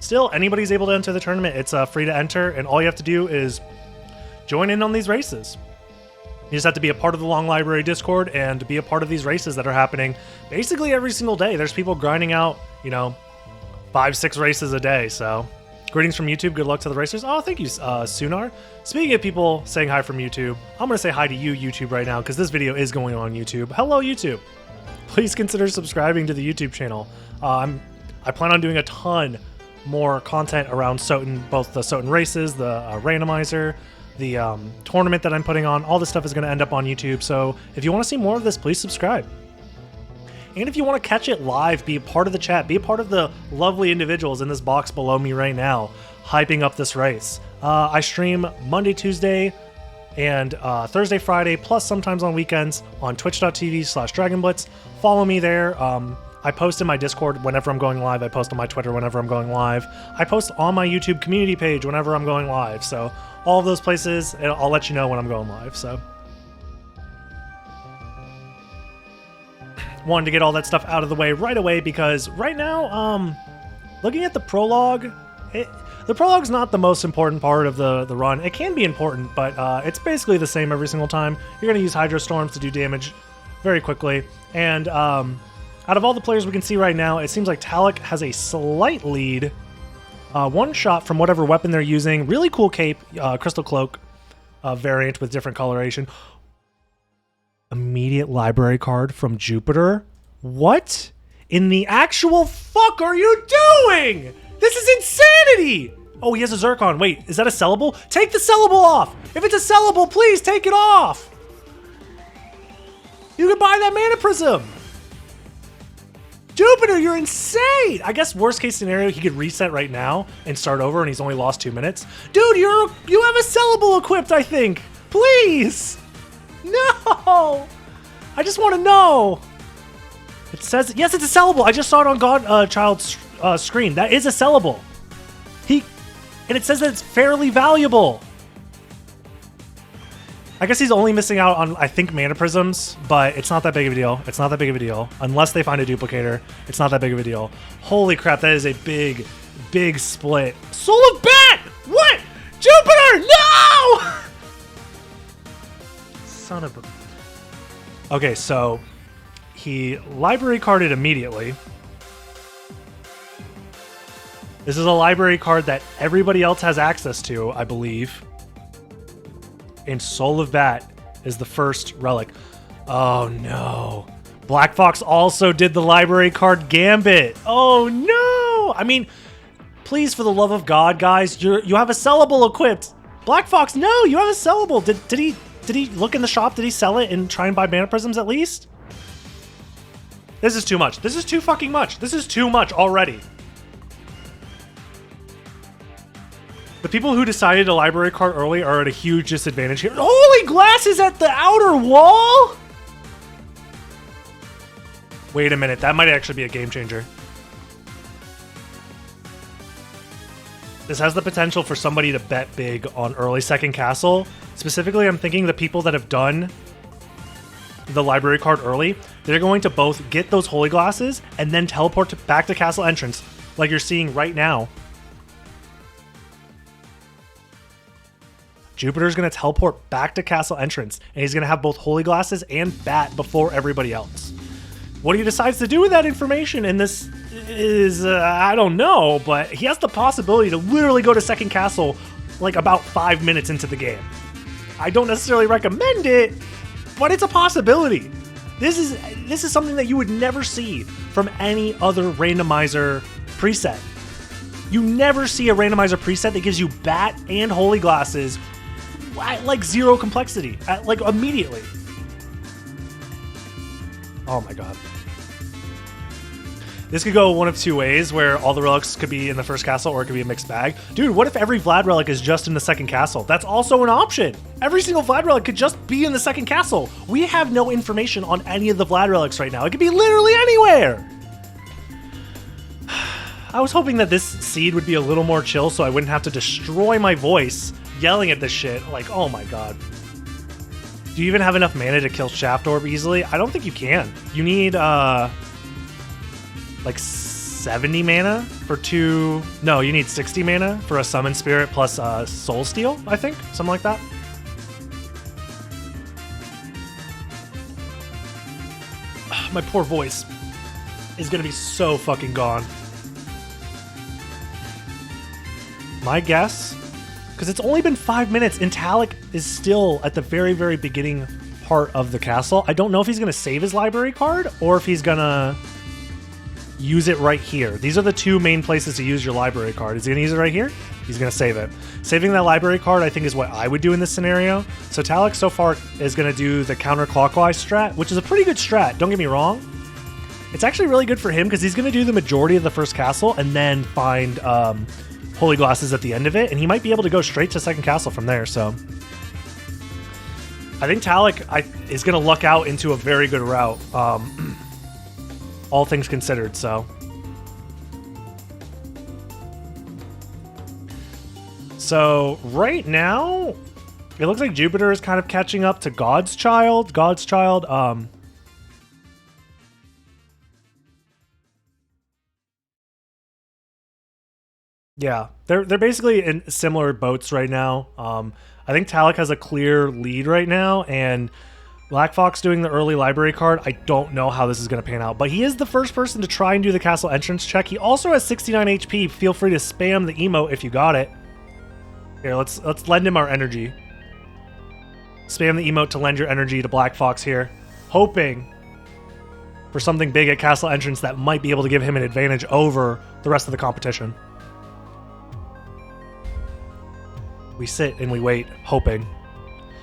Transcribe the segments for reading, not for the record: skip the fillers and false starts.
still, anybody's able to enter the tournament. It's free to enter, and all you have to do is join in on these races. You just have to be a part of the Long Library Discord and be a part of these races that are happening basically every single day. There's people grinding out, 5-6 races a day, so... Greetings from YouTube. Good luck to the racers. Oh, thank you, Sunar. Speaking of people saying hi from YouTube, I'm going to say hi to you, YouTube, right now, because this video is going on YouTube. Hello, YouTube. Please consider subscribing to the YouTube channel. I plan on doing a ton more content around Soten, both the Soten races, the randomizer, the tournament that I'm putting on. All this stuff is going to end up on YouTube, so if you want to see more of this, please subscribe. And if you want to catch it live, be a part of the chat, be a part of the lovely individuals in this box below me right now, hyping up this race. I stream Monday, Tuesday, and Thursday, Friday, plus sometimes on weekends on twitch.tv/DragonBlitz. Follow me there. I post in my Discord whenever I'm going live. I post on my Twitter whenever I'm going live. I post on my YouTube community page whenever I'm going live. So all of those places, I'll let you know when I'm going live. So wanted to get all that stuff out of the way right away because right now, looking at the prologue, the prologue's not the most important part of the run. It can be important, but it's basically the same every single time. You're going to use Hydro Storms to do damage very quickly. And out of all the players we can see right now, it seems like Talik has a slight lead. One shot from whatever weapon they're using. Really cool cape, Crystal Cloak variant with different coloration. Immediate library card from Jupiter. What in the actual fuck are you doing? This is insanity! Oh, he has a Zircon. Wait, is that a sellable? Take the sellable off! If it's a sellable, please take it off! You can buy that Mana Prism! Jupiter, you're insane! I guess worst case scenario, he could reset right now and start over and he's only lost 2 minutes. Dude, you have a sellable equipped, I think! Please! No! I just want to know! It says, yes, it's a sellable. I just saw it on Godchild's screen. That is a sellable. And it says that it's fairly valuable. I guess he's only missing out on, I think, Mana Prisms, but it's not that big of a deal. It's not that big of a deal. Unless they find a duplicator, it's not that big of a deal. Holy crap, that is a big, big split. Soul of Bat! What? Jupiter! No! Son of a... Okay, so he library carded immediately. This is a library card that everybody else has access to, I believe. And Soul of Bat is the first relic. Oh no. Black Fox also did the library card Gambit. Oh no! I mean, please, for the love of God, guys, you have a sellable equipped. Black Fox, no, you have a sellable. Did he look in the shop? Did he sell it and try and buy Mana Prisms at least? This is too much. This is too fucking much. This is too much already. The people who decided to library card early are at a huge disadvantage here. Holy glass is at the outer wall? Wait a minute. That might actually be a game changer. This has the potential for somebody to bet big on early second castle. Specifically, I'm thinking the people that have done the library card early, they're going to both get those holy glasses and then teleport back to castle entrance, like you're seeing right now. Jupiter's going to teleport back to castle entrance, and he's going to have both holy glasses and bat before everybody else. What he decides to do with that information, and this is, I don't know, but he has the possibility to literally go to second castle like about 5 minutes into the game. I don't necessarily recommend it, but it's a possibility. This is something that you would never see from any other randomizer preset. You never see a randomizer preset that gives you bat and holy glasses at like 0 complexity, like immediately. Oh my god. This could go one of 2 ways, where all the relics could be in the first castle, or it could be a mixed bag. Dude, what if every Vlad relic is just in the second castle? That's also an option. Every single Vlad relic could just be in the second castle. We have no information on any of the Vlad relics right now. It could be literally anywhere. I was hoping that this seed would be a little more chill so I wouldn't have to destroy my voice yelling at this shit. Like, oh my god. Do you even have enough mana to kill Shaft Orb easily? I don't think you can. You need, like 70 mana for 2... No, you need 60 mana for a Summon Spirit plus Soul Steal, I think. Something like that. My poor voice is going to be so fucking gone. My guess, because it's only been 5 minutes and Talik is still at the very, very beginning part of the castle. I don't know if he's going to save his library card or if he's going to use it right here. These are the two main places to use your library card. Is he going to use it right here? He's going to save it. Saving that library card, I think, is what I would do in this scenario. So Talik so far is going to do the counterclockwise strat, which is a pretty good strat. Don't get me wrong. It's actually really good for him because he's going to do the majority of the first castle and then find Holy Glasses at the end of it, and he might be able to go straight to second castle from there. So I think Talik is going to luck out into a very good route, all things considered. So right now, it looks like Jupiter is kind of catching up to God's Child. Yeah, they're basically in similar boats right now. I think Talik has a clear lead right now, and Black Fox doing the early library card, I don't know how this is going to pan out, but he is the first person to try and do the castle entrance check. He also has 69 HP. Feel free to spam the emote if you got it. Here, let's lend him our energy. Spam the emote to lend your energy to Black Fox here, hoping for something big at castle entrance that might be able to give him an advantage over the rest of the competition. We sit and we wait, hoping.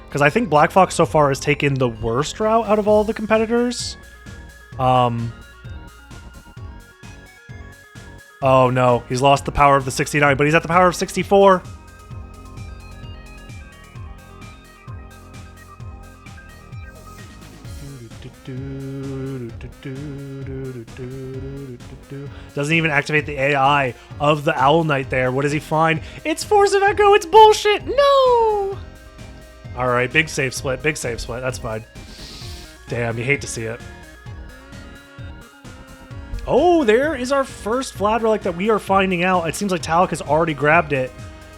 Because I think Black Fox so far has taken the worst route out of all the competitors. Oh no, he's lost the power of the 69, but he's at the power of 64. Doesn't even activate the AI of the Owl Knight there. What does he find? It's Force of Echo. It's bullshit. No! All right, big save split. Big save split. That's fine. Damn, you hate to see it. Oh, there is our first Vlad Relic that we are finding out. It seems like Talik has already grabbed it.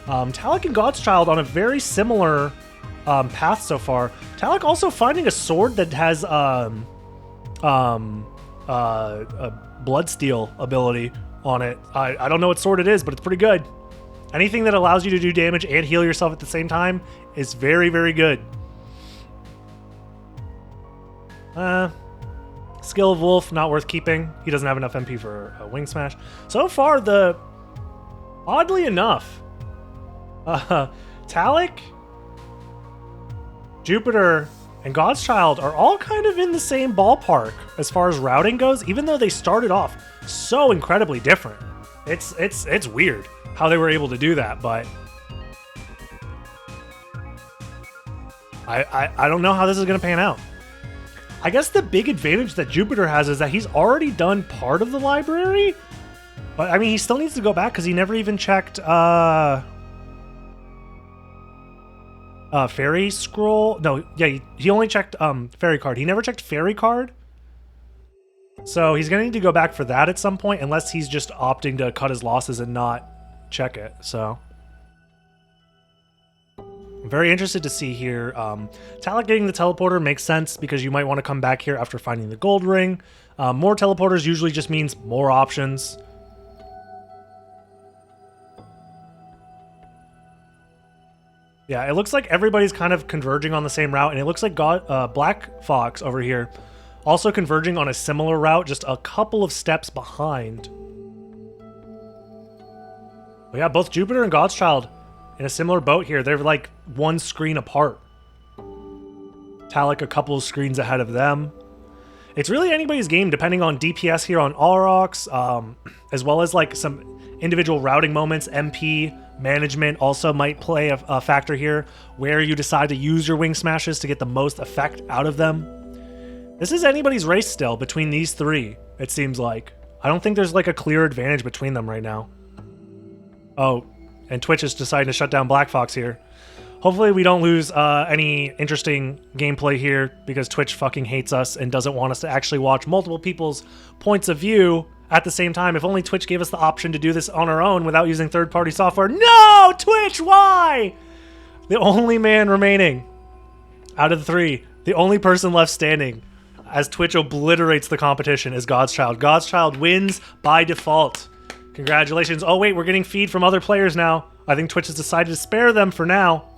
Talik and God's Child on a very similar path so far. Talik also finding a sword that has a Bloodsteal ability on it. I don't know what sword it is, but it's pretty good. Anything that allows you to do damage and heal yourself at the same time is very, very good. Skill of Wolf, not worth keeping. He doesn't have enough MP for a Wing Smash. So far, oddly enough, Talik, Jupiter, and God's Child are all kind of in the same ballpark as far as routing goes, even though they started off so incredibly different. It's weird how they were able to do that, but I don't know how this is going to pan out. I guess the big advantage that Jupiter has is that he's already done part of the library, but I mean, he still needs to go back because he never even checked Fairy Scroll. No, yeah, he only checked Fairy Card. He never checked Fairy Card. So he's gonna need to go back for that at some point, unless he's just opting to cut his losses and not check it. So I'm very interested to see here. Talik getting the teleporter makes sense because you might want to come back here after finding the gold ring. More teleporters usually just means more options. Yeah, it looks like everybody's kind of converging on the same route, and it looks like Black Fox over here also converging on a similar route, just a couple of steps behind. But yeah, both Jupiter and God's Child in a similar boat here. They're like one screen apart. Talik a couple of screens ahead of them. It's really anybody's game, depending on DPS here on Aurochs, as well as like some individual routing moments. MP management also might play a factor here, where you decide to use your Wing Smashes to get the most effect out of them. This is anybody's race still between these three, it seems like. I don't think there's like a clear advantage between them right now. Oh, and Twitch is deciding to shut down Black Fox here. Hopefully we don't lose any interesting gameplay here, because Twitch fucking hates us and doesn't want us to actually watch multiple people's points of view At the same time, if only Twitch gave us the option to do this on our own without using third-party software. No, Twitch, why? The only man remaining out of the 3, the only person left standing as Twitch obliterates the competition is God's Child. God's Child wins by default. Congratulations. Oh wait, we're getting feed from other players now. I think Twitch has decided to spare them for now.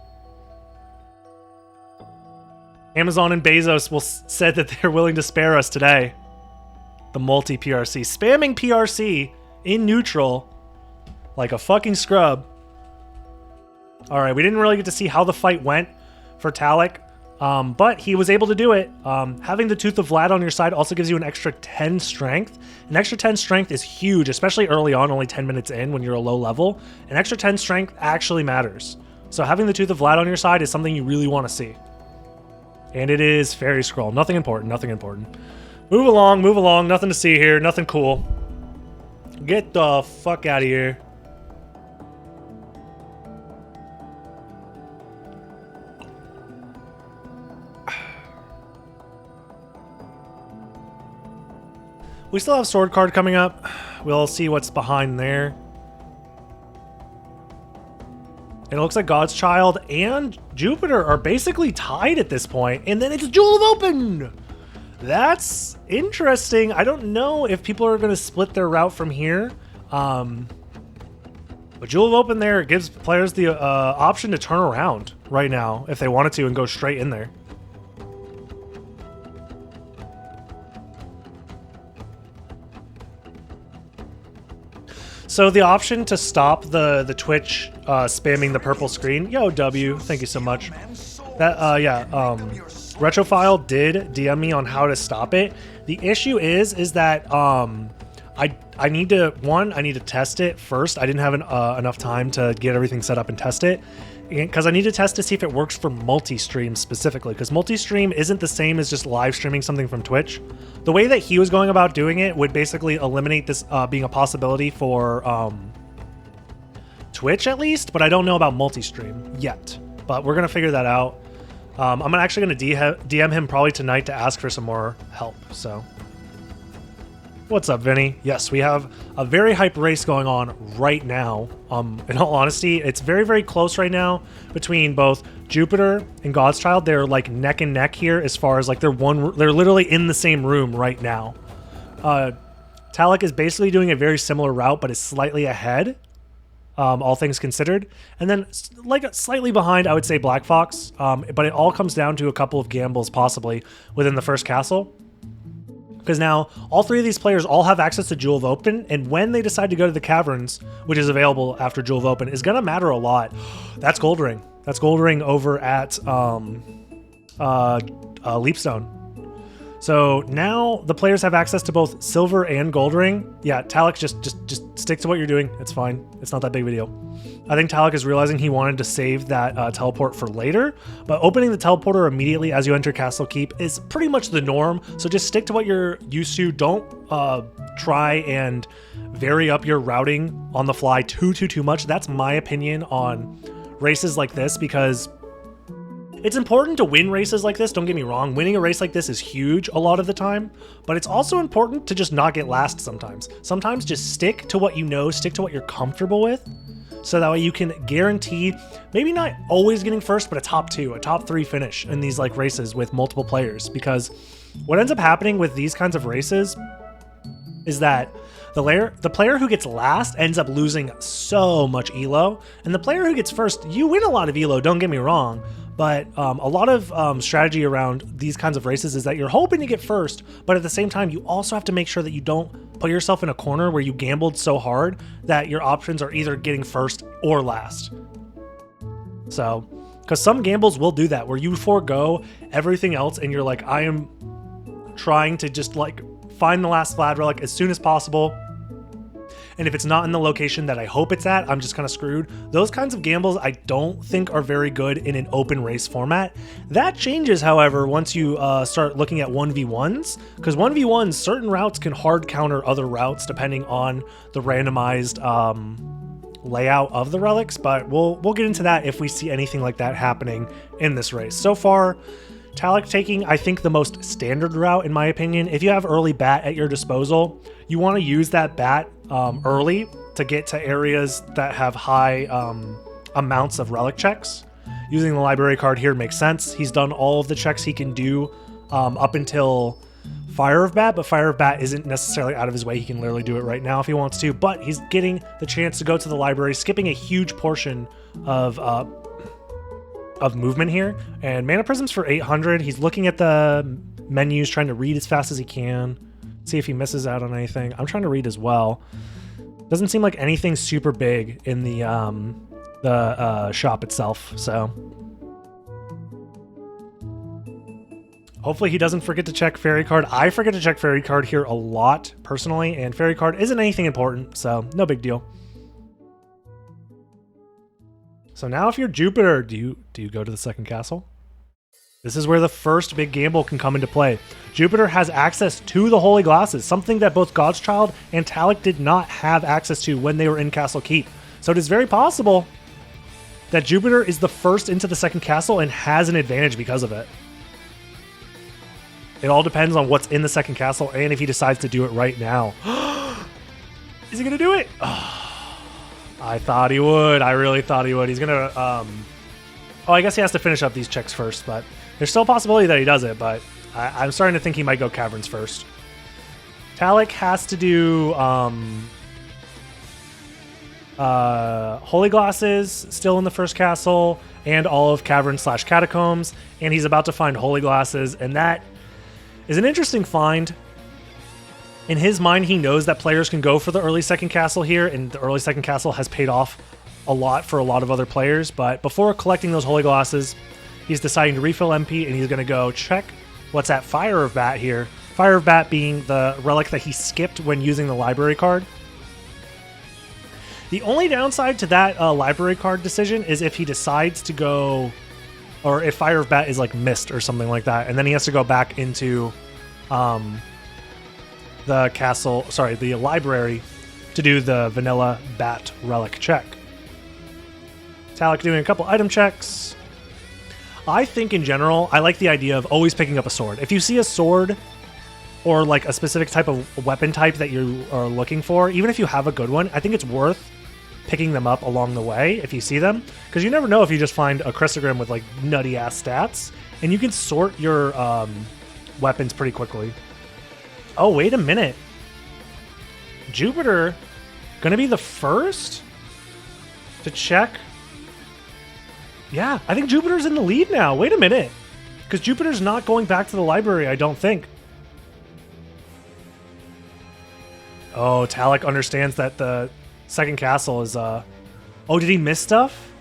Amazon and Bezos said that they're willing to spare us today. The multi-PRC. Spamming PRC in neutral like a fucking scrub. Alright, we didn't really get to see how the fight went for Talik, but he was able to do it. Having the Tooth of Vlad on your side also gives you an extra 10 strength. An extra 10 strength is huge, especially early on, only 10 minutes in when you're a low level. An extra 10 strength actually matters. So having the Tooth of Vlad on your side is something you really want to see. And it is Fairy Scroll. Nothing important, nothing important. Move along, nothing to see here, nothing cool. Get the fuck out of here. We still have Sword Card coming up. We'll see what's behind there. And it looks like God's Child and Jupiter are basically tied at this point. And then it's Jewel of Open! That's interesting. I don't know if people are going to split their route from here. But Jewel of Open there gives players the option to turn around right now if they wanted to and go straight in there. So the option to stop the Twitch spamming the purple screen. Yo, W, thank you so much. That Retrofile did DM me on how to stop it. The issue is that I need to test it first. I didn't have enough time to get everything set up and test it, because I need to test to see if it works for multi-stream specifically, because multi-stream isn't the same as just live streaming something from Twitch. The way that he was going about doing it would basically eliminate this being a possibility for Twitch at least, but I don't know about multi-stream yet. But we're gonna figure that out. I'm actually going to DM him probably tonight to ask for some more help, so. What's up, Vinny? Yes, we have a very hype race going on right now. In all honesty, it's very, very close right now between both Jupiter and God's Child. They're like neck and neck here as far as like they're literally in the same room right now. Talik is basically doing a very similar route, but is slightly ahead. All things considered. And then like slightly behind, I would say Black Fox, but it all comes down to a couple of gambles possibly within the first castle. Because now all 3 of these players all have access to Jewel of Open, and when they decide to go to the caverns, which is available after Jewel of Open, is going to matter a lot. That's Gold Ring. That's Gold Ring over at Leapstone. So now the players have access to both Silver and Gold Ring. Yeah, Talik, just stick to what you're doing. It's fine. It's not that big of a deal. I think Talik is realizing he wanted to save that teleport for later, but opening the teleporter immediately as you enter Castle Keep is pretty much the norm. So just stick to what you're used to. Don't try and vary up your routing on the fly too much. That's my opinion on races like this, because it's important to win races like this, don't get me wrong. Winning a race like this is huge a lot of the time, but it's also important to just not get last sometimes. Sometimes just stick to what you know, stick to what you're comfortable with, so that way you can guarantee, maybe not always getting first, but a top 2, a top 3 finish in these like races with multiple players. Because what ends up happening with these kinds of races is that the player who gets last ends up losing so much elo, and the player who gets first, you win a lot of elo, don't get me wrong. But a lot of strategy around these kinds of races is that you're hoping to get first, but at the same time, you also have to make sure that you don't put yourself in a corner where you gambled so hard that your options are either getting first or last. So, because some gambles will do that, where you forego everything else and you're like, I am trying to just like find the last flat relic as soon as possible. And if it's not in the location that I hope it's at, I'm just kind of screwed. Those kinds of gambles I don't think are very good in an open race format. That changes, however, once you start looking at 1v1s, because 1v1s, certain routes can hard counter other routes depending on the randomized layout of the relics, but we'll get into that if we see anything like that happening in this race. So far, Talik taking, I think, the most standard route, in my opinion. If you have early bat at your disposal, you want to use that bat early to get to areas that have high amounts of relic checks. Using the library card here makes sense. He's done all of the checks he can do up until Fire of Bat, but Fire of Bat isn't necessarily out of his way. He can literally do it right now if he wants to, but he's getting the chance to go to the library, skipping a huge portion of movement here. And Mana Prism's for 800. He's looking at the menus, trying to read as fast as he can, see if he misses out on anything. I'm trying to read as well. Doesn't seem like anything super big in the shop itself, so hopefully he doesn't forget to check Fairy Card. I forget to check Fairy Card here a lot, personally, and Fairy Card isn't anything important, so no big deal. So now if you're Jupiter, do you go to the second castle? This is where the first big gamble can come into play. Jupiter has access to the Holy Glasses, something that both God's Child and Talik did not have access to when they were in Castle Keep. So it is very possible that Jupiter is the first into the second castle and has an advantage because of it. It all depends on what's in the second castle and if he decides to do it right now. Is he going to do it? Oh, I thought he would. I really thought he would. He's going to... oh, I guess he has to finish up these checks first, but there's still a possibility that he does it, but I'm starting to think he might go Caverns first. Talik has to do Holy Glasses still in the first castle and all of Caverns/Catacombs, and he's about to find Holy Glasses, and that is an interesting find. In his mind, he knows that players can go for the early second castle here, and the early second castle has paid off a lot for a lot of other players, but before collecting those Holy Glasses, he's deciding to refill MP, and he's going to go check what's at Fire of Bat here. Fire of Bat being the relic that he skipped when using the library card. The only downside to that library card decision is if he decides to go, or if Fire of Bat is like missed or something like that, and then he has to go back into the castle, sorry, the library to do the vanilla bat relic check. Talik doing a couple item checks. I think in general, I like the idea of always picking up a sword. If you see a sword or like a specific type of weapon type that you are looking for, even if you have a good one, I think it's worth picking them up along the way if you see them, because you never know if you just find a Chrysogram with like nutty ass stats, and you can sort your weapons pretty quickly. Oh, wait a minute. Jupiter gonna be the first to check. Yeah, I think Jupiter's in the lead now. Wait a minute. Because Jupiter's not going back to the library, I don't think. Oh, Talik understands that the second castle is... Oh, did he miss stuff?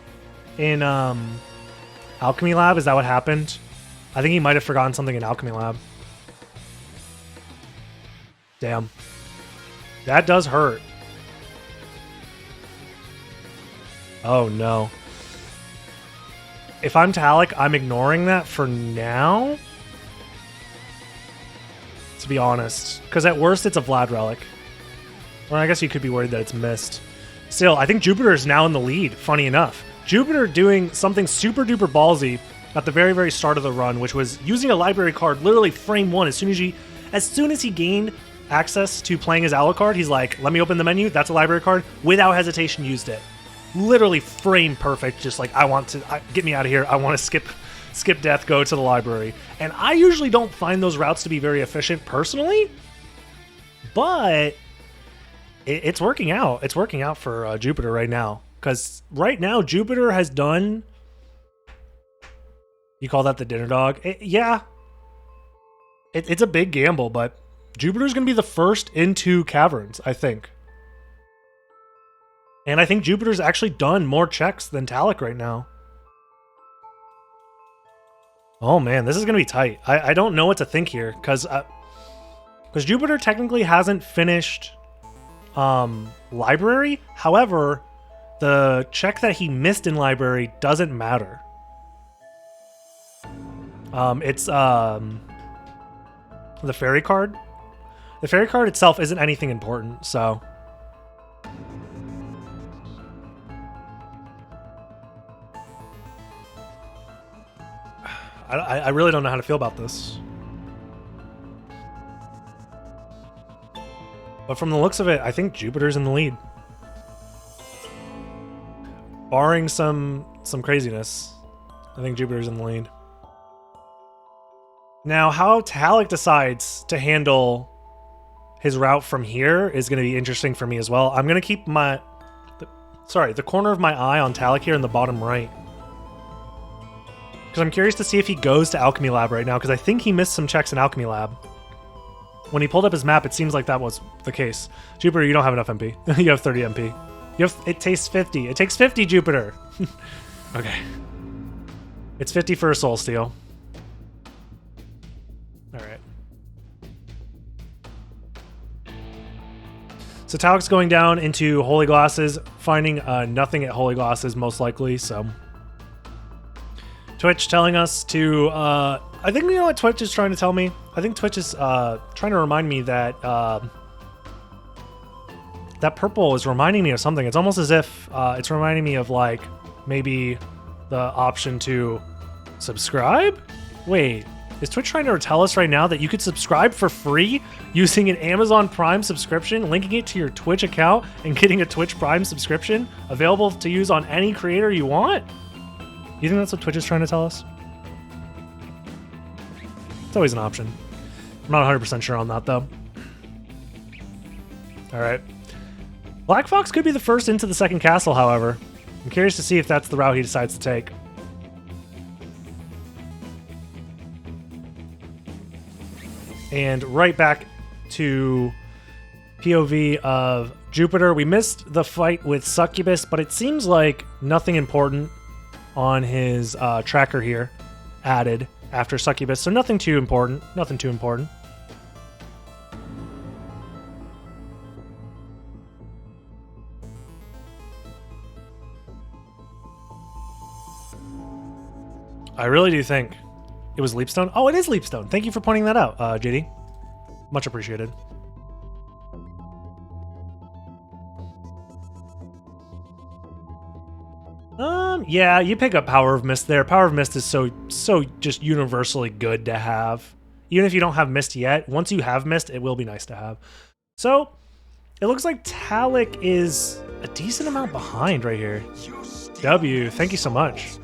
In Alchemy Lab? Is that what happened? I think he might have forgotten something in Alchemy Lab. Damn. That does hurt. Oh, no. If I'm Talik, I'm ignoring that for now. To be honest. Because at worst, it's a Vlad relic. Or I guess you could be worried that it's missed. Still, I think Jupiter is now in the lead, funny enough. Jupiter doing something super duper ballsy at the very, very start of the run, which was using a library card literally frame one. As soon as he gained access to playing his Alucard, he's like, let me open the menu, that's a library card. Without hesitation, used it. Literally frame perfect, just like, get me out of here, I want to skip death, go to the library. And I usually don't find those routes to be very efficient personally, but it's working out. It's working out for Jupiter right now, because right now Jupiter has done... You call that the dinner dog? Yeah. It's a big gamble, but Jupiter's going to be the first into Caverns, I think. And I think Jupiter's actually done more checks than Talik right now. Oh man, this is going to be tight. I don't know what to think here, because Jupiter technically hasn't finished library. However, the check that he missed in library doesn't matter. It's the fairy card. The fairy card itself isn't anything important, so... I really don't know how to feel about this. But from the looks of it, I think Jupiter's in the lead. Barring some craziness, I think Jupiter's in the lead. Now, how Talik decides to handle his route from here is going to be interesting for me as well. I'm going to keep the corner of my eye on Talik here in the bottom right. Because I'm curious to see if he goes to Alchemy Lab right now, because I think he missed some checks in Alchemy Lab. When he pulled up his map, it seems like that was the case. Jupiter, you don't have enough MP. You have 30 MP. It takes 50. It takes 50, Jupiter. Okay. It's 50 for a soul steal. Alright. So Talik's going down into Holy Glasses, finding nothing at Holy Glasses most likely, so... Twitch telling us to... I think you know what Twitch is trying to tell me? I think Twitch is trying to remind me that... that purple is reminding me of something. It's almost as if it's reminding me of, like, maybe the option to subscribe? Wait, is Twitch trying to tell us right now that you could subscribe for free using an Amazon Prime subscription, linking it to your Twitch account, and getting a Twitch Prime subscription available to use on any creator you want? You think that's what Twitch is trying to tell us? It's always an option. I'm not 100% sure on that, though. Alright. Black Fox could be the first into the second castle, however. I'm curious to see if that's the route he decides to take. And right back to POV of Jupiter. We missed the fight with Succubus, but it seems like nothing important on his tracker here added after Succubus, so nothing too important. Nothing too important. I really do think it was Leapstone. Oh, it is Leapstone. Thank you for pointing that out, JD. Much appreciated. Yeah, you pick up Power of Mist there. Power of Mist is so just universally good to have. Even if you don't have Mist yet, once you have Mist, it will be nice to have. So, it looks like Talik is a decent amount behind right here. W, thank you so much.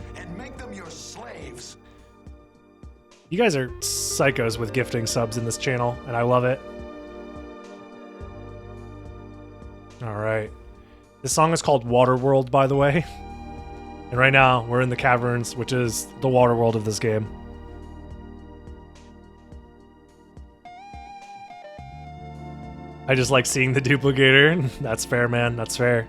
You guys are psychos with gifting subs in this channel, and I love it. Alright. This song is called Waterworld, by the way. And right now, we're in the caverns, which is the water world of this game. I just like seeing the duplicator. That's fair, man. That's fair.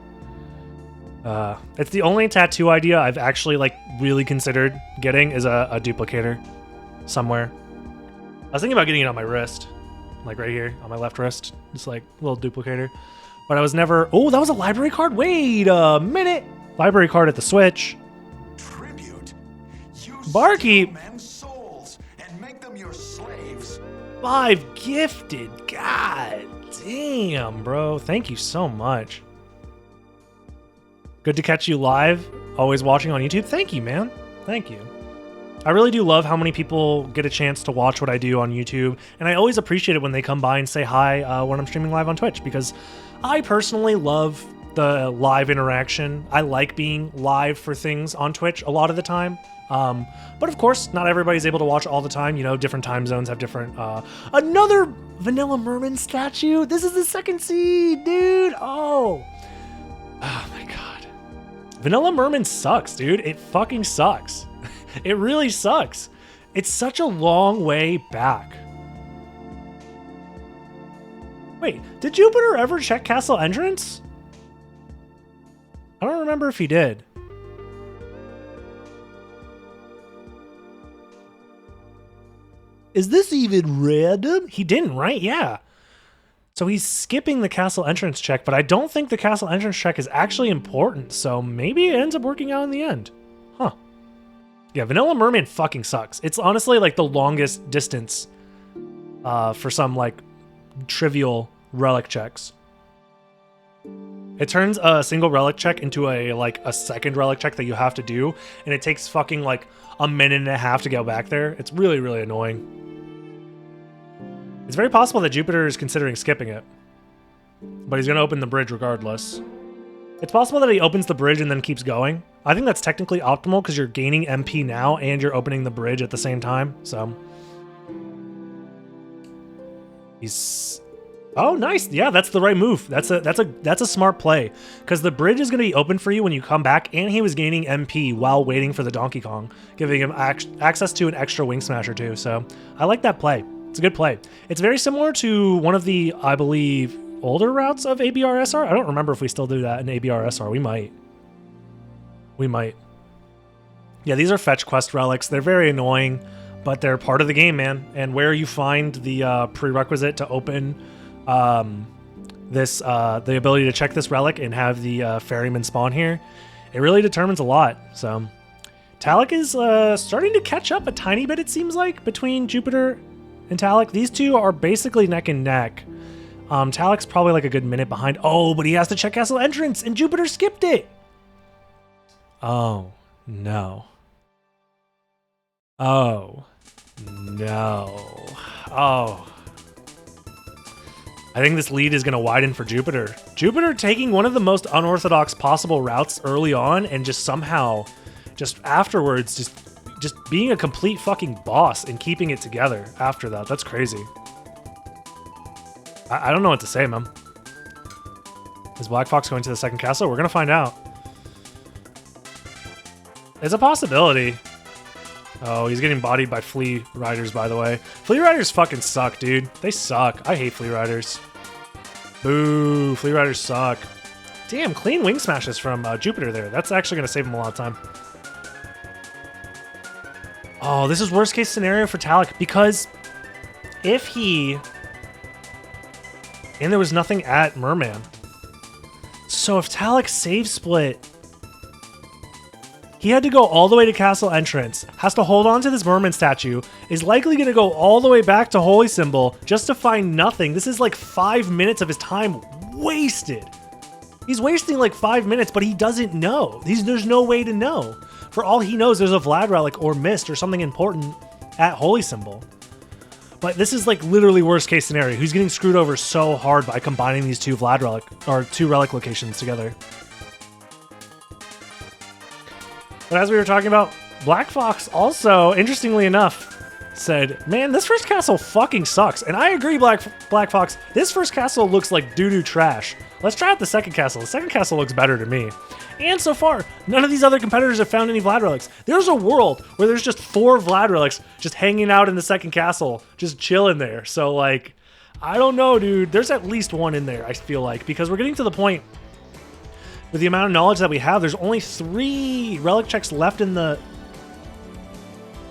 It's the only tattoo idea I've actually, like, really considered getting is a duplicator somewhere. I was thinking about getting it on my wrist. Like right here, on my left wrist. Just like a little duplicator. But I was never... Oh, that was a library card? Wait a minute! Library card at the Switch. Tribute. Barkeep. Souls and make them your slaves. 5 gifted. God damn, bro. Thank you so much. Good to catch you live. Always watching on YouTube. Thank you, man. Thank you. I really do love how many people get a chance to watch what I do on YouTube, and I always appreciate it when they come by and say hi when I'm streaming live on Twitch, because I personally love the live interaction. I like being live for things on Twitch a lot of the time. But of course, not everybody's able to watch all the time. You know, different time zones have different... Another Vanilla Merman statue! This is the second seed, dude! Oh my god. Vanilla Merman sucks, dude. It fucking sucks. It really sucks. It's such a long way back. Wait, did Jupiter ever check Castle Entrance? I don't remember if he did. Is this even random? He didn't, right? Yeah. So he's skipping the Castle Entrance check, but I don't think the Castle Entrance check is actually important, so maybe it ends up working out in the end. Huh. Yeah, Vanilla Merman fucking sucks. It's honestly like the longest distance for some like trivial relic checks. It turns a single relic check into a second relic check that you have to do, and it takes fucking like a minute and a half to get back there. It's really, really annoying. It's very possible that Jupiter is considering skipping it. but he's going to open the bridge regardless. It's possible that he opens the bridge and then keeps going. I think that's technically optimal because you're gaining MP now and you're opening the bridge at the same time. So he's... Oh, nice. Yeah, that's the right move. That's a smart play because the bridge is going to be open for you when you come back, and he was gaining MP while waiting for the Donkey Kong, giving him access to an extra Wing Smasher too. So I like that play. It's a good play. It's very similar to one of the, I believe, older routes of ABRSR. I don't remember if we still do that in ABRSR. We might. We might. Yeah, these are fetch quest relics. They're very annoying, but they're part of the game, man. And where you find the prerequisite to open the ability to check this relic and have the ferryman spawn here, it really determines a lot. So Talik is starting to catch up a tiny bit, it seems like, between Jupiter and Talik. These two are basically neck and neck. Talik's probably like a good minute behind. Oh, but he has to check castle entrance, and Jupiter skipped it. Oh, no. Oh, no. Oh. I think this lead is going to widen for Jupiter. Jupiter taking one of the most unorthodox possible routes early on and just somehow, just afterwards, just being a complete fucking boss and keeping it together after that. That's crazy. I don't know what to say, man. Is Black Fox going to the second castle? We're going to find out. It's a possibility. Oh, he's getting bodied by Flea Riders, by the way. Flea Riders fucking suck, dude. They suck. I hate Flea Riders. Boo. Flea Riders suck. Damn, clean Wing Smashes from Jupiter there. That's actually going to save him a lot of time. Oh, this is worst case scenario for Talik, because if he... And there was nothing at Merman. So if Talik save split... He had to go all the way to castle entrance, has to hold on to this Merman statue, is likely going to go all the way back to Holy Symbol just to find nothing. This is like 5 minutes of his time wasted. He's wasting like 5 minutes, but he doesn't know. There's no way to know. For all he knows, there's a Vlad relic or mist or something important at Holy Symbol. But this is like literally worst case scenario. He's getting screwed over so hard by combining these two Vlad relic or two relic locations together. But as we were talking about, Black Fox also, interestingly enough, said, man, this first castle fucking sucks. And I agree, Black Fox, this first castle looks like doo-doo trash. Let's try out the second castle. The second castle looks better to me. And so far, none of these other competitors have found any Vlad relics. There's a world where there's just 4 Vlad relics just hanging out in the second castle, just chilling there. So, like, I don't know, dude. There's at least one in there, I feel like, because we're getting to the point with the amount of knowledge that we have, there's only 3 relic checks left in the...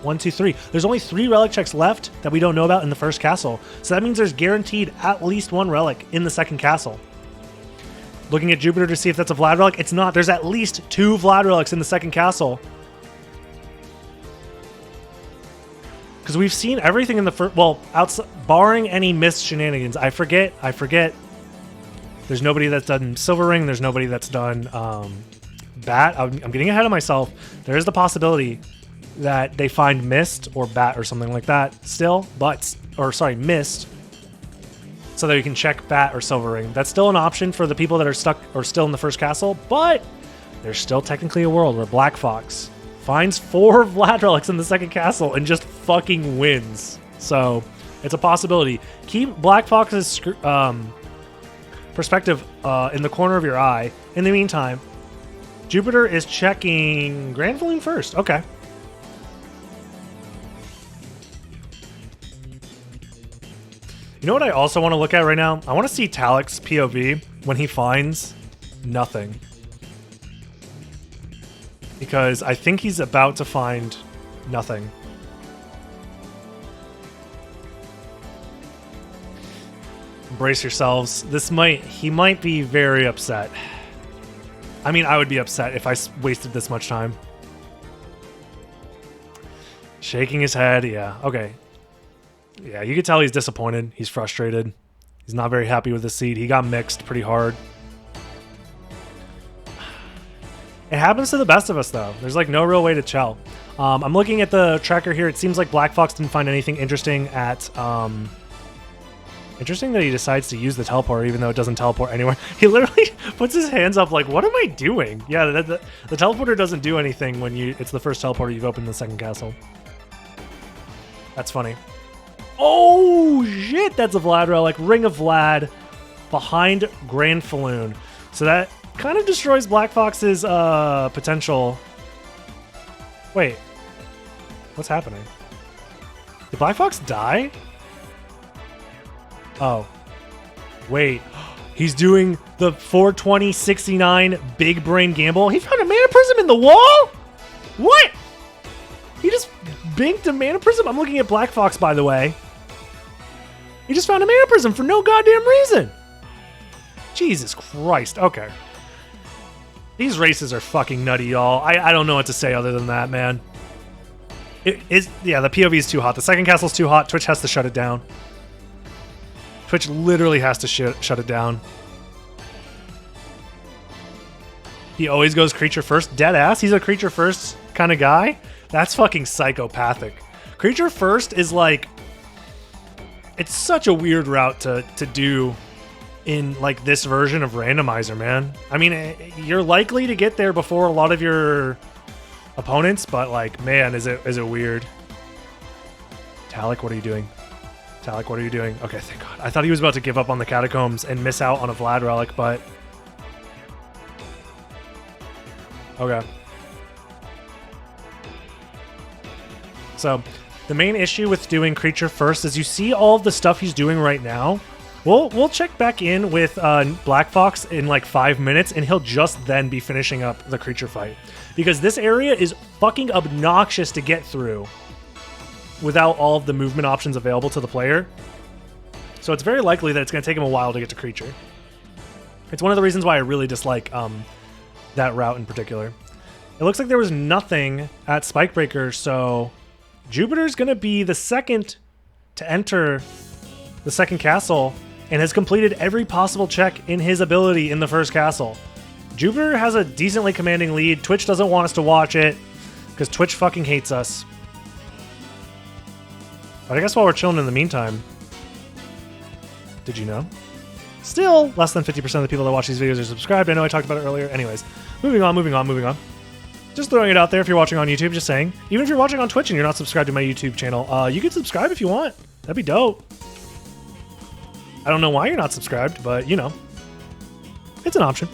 1, 2, 3. There's only 3 relic checks left that we don't know about in the first castle. So that means there's guaranteed at least 1 relic in the second castle. Looking at Jupiter to see if that's a Vlad relic. It's not. There's at least 2 Vlad relics in the second castle. Because we've seen everything in the first... Well, barring any missed shenanigans. I forget. There's nobody that's done Silver Ring. There's nobody that's done Bat. I'm getting ahead of myself. There is the possibility that they find Mist or Bat or something like that still. Mist. So that you can check Bat or Silver Ring. That's still an option for the people that are stuck or still in the first castle. But there's still technically a world where Black Fox finds 4 Vlad relics in the second castle and just fucking wins. So it's a possibility. Keep Black Fox's... perspective in the corner of your eye. In the meantime, Jupiter is checking Grand Volume first. Okay. You know what I also want to look at right now? I want to see Talik's POV when he finds nothing. Because I think he's about to find nothing. Brace yourselves. He might be very upset. I mean, I would be upset if I wasted this much time. Shaking his head. Yeah, okay. Yeah, you can tell he's disappointed. He's frustrated. He's not very happy with the seed. He got mixed pretty hard. It happens to the best of us, though. There's like no real way to tell. I'm looking at the tracker here. It seems like Black Fox didn't find anything interesting at Interesting that he decides to use the teleporter even though it doesn't teleport anywhere. He literally puts his hands up like, what am I doing? Yeah, the teleporter doesn't do anything when it's the first teleporter you've opened in the second castle. That's funny. Oh, shit, that's a Vlad relic. Ring of Vlad behind Grand Falloon. So that kind of destroys Black Fox's potential. Wait, what's happening? Did Black Fox die? Oh, wait. He's doing the 420-69 big brain gamble. He found a mana prism in the wall? What? He just binked a mana prism? I'm looking at Black Fox, by the way. He just found a mana prism for no goddamn reason. Jesus Christ. Okay. These races are fucking nutty, y'all. I don't know what to say other than that, man. Yeah, the POV is too hot. The second castle's too hot. Twitch has to shut it down. Twitch literally has to shut it down. He always goes creature first. Dead ass. He's a creature first kind of guy. That's fucking psychopathic. Creature first is like... It's such a weird route to do in like this version of Randomizer, man. I mean, you're likely to get there before a lot of your opponents, but like, man, is it weird. Talik, what are you doing? Talik, what are you doing? Okay, thank God. I thought he was about to give up on the catacombs and miss out on a Vlad relic, but... Okay. So, the main issue with doing creature first is you see all of the stuff he's doing right now. We'll check back in with Black Fox in like 5 minutes, and he'll just then be finishing up the creature fight. Because this area is fucking obnoxious to get through without all of the movement options available to the player. So it's very likely that it's going to take him a while to get to creature. It's one of the reasons why I really dislike that route in particular. It looks like there was nothing at Spikebreaker, so Jupiter's going to be the second to enter the second castle and has completed every possible check in his ability in the first castle. Jupiter has a decently commanding lead. Twitch doesn't want us to watch it because Twitch fucking hates us. But I guess while we're chilling in the meantime, did you know? Still, less than 50% of the people that watch these videos are subscribed. I know I talked about it earlier. Anyways, moving on. Just throwing it out there if you're watching on YouTube, just saying. Even if you're watching on Twitch and you're not subscribed to my YouTube channel, you can subscribe if you want. That'd be dope. I don't know why you're not subscribed, but, you know, it's an option.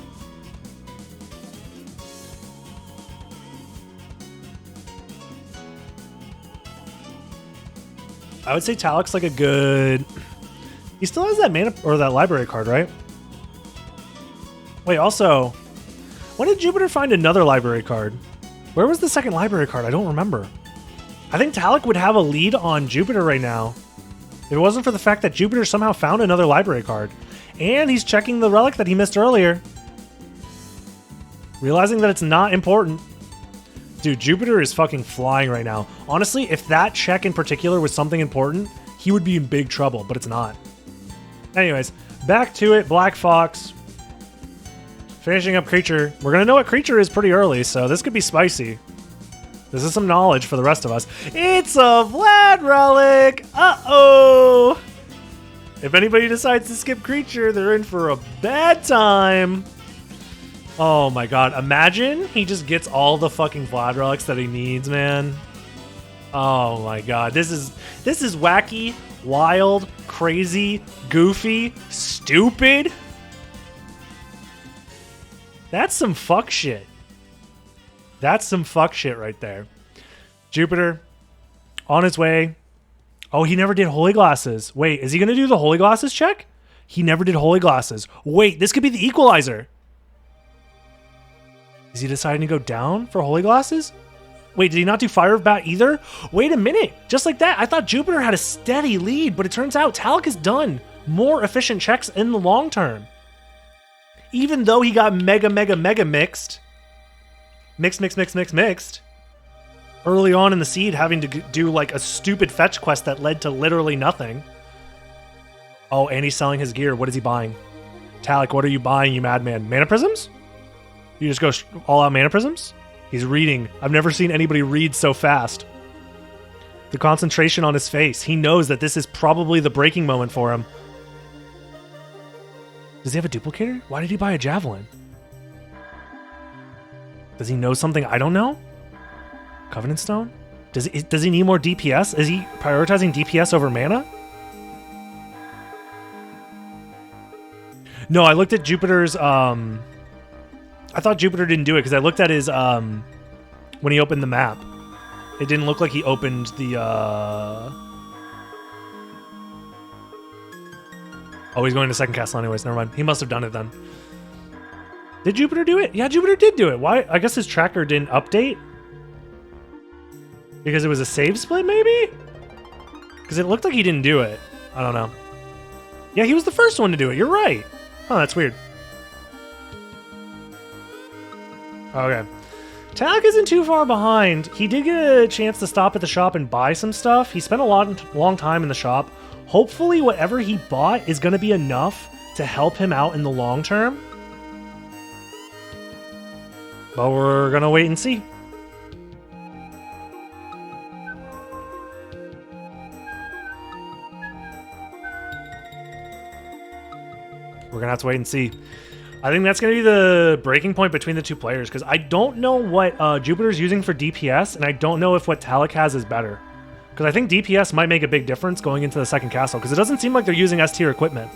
I would say Talik's like a good... He still has that mana or that library card, right? Wait, also, when did Jupiter find another library card? Where was the second library card? I don't remember. I think Talik would have a lead on Jupiter right now if it wasn't for the fact that Jupiter somehow found another library card. And he's checking the relic that he missed earlier, realizing that it's not important. Dude, Jupiter is fucking flying right now. Honestly, if that check in particular was something important, he would be in big trouble, but it's not. Anyways, back to it. Black Fox finishing up creature. We're going to know what creature is pretty early, so this could be spicy. This is some knowledge for the rest of us. It's a Vlad relic! Uh-oh! If anybody decides to skip creature, they're in for a bad time. Oh my god, imagine he just gets all the fucking Vlad relics that he needs, man. Oh my god, this is wacky, wild, crazy, goofy, stupid. That's some fuck shit. That's some fuck shit right there. Jupiter, on his way. Oh, he never did Holy Glasses. Wait, is he going to do the Holy Glasses check? He never did Holy Glasses. Wait, this could be the equalizer. Is he deciding to go down for Holy Glasses? Wait, did he not do Fire of Bat either? Wait a minute. Just like that, I thought Jupiter had a steady lead, but it turns out Talik has done more efficient checks in the long term. Even though he got mega mixed early on in the seed, having to do like a stupid fetch quest that led to literally nothing. Oh, and he's selling his gear. What is he buying? Talik, what are you buying, you madman? Mana Prisms? You just go all out Mana Prisms? He's reading. I've never seen anybody read so fast. The concentration on his face. He knows that this is probably the breaking moment for him. Does he have a duplicator? Why did he buy a javelin? Does he know something I don't know? Covenant Stone? Does he need more DPS? Is he prioritizing DPS over mana? No, I looked at Jupiter's, I thought Jupiter didn't do it because I looked at his, when he opened the map. It didn't look like he opened the, Oh, he's going to second castle anyways. Never mind. He must have done it then. Did Jupiter do it? Yeah, Jupiter did do it. Why? I guess his tracker didn't update. Because it was a save split, maybe? Because it looked like he didn't do it. I don't know. Yeah, he was the first one to do it. You're right. Oh, that's weird. Okay. Talik isn't too far behind. He did get a chance to stop at the shop and buy some stuff. He spent a long time in the shop. Hopefully whatever he bought is going to be enough to help him out in the long term. But we're going to wait and see. We're going to have to wait and see. I think that's going to be the breaking point between the two players because I don't know what Jupiter's using for DPS, and I don't know if what Talik has is better. Because I think DPS might make a big difference going into the second castle, because it doesn't seem like they're using S-tier equipment.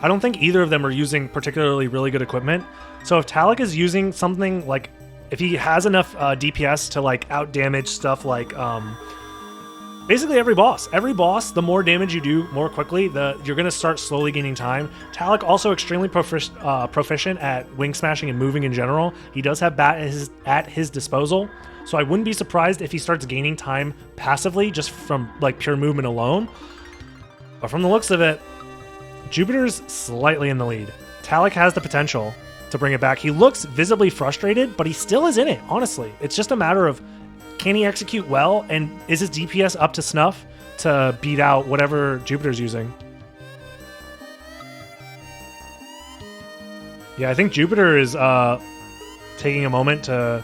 I don't think either of them are using particularly really good equipment. So if Talik is using something like, if he has enough DPS to like out-damage stuff like, basically every boss, the more damage you do more quickly, you're going to start slowly gaining time. Talik also extremely proficient at wing smashing and moving in general. He does have bat at his disposal. So I wouldn't be surprised if he starts gaining time passively just from like pure movement alone. But from the looks of it, Jupiter's slightly in the lead. Talik has the potential to bring it back. He looks visibly frustrated, but he still is in it, honestly. It's just a matter of, can he execute well, and is his DPS up to snuff to beat out whatever Jupiter's using? Yeah, I think Jupiter is taking a moment to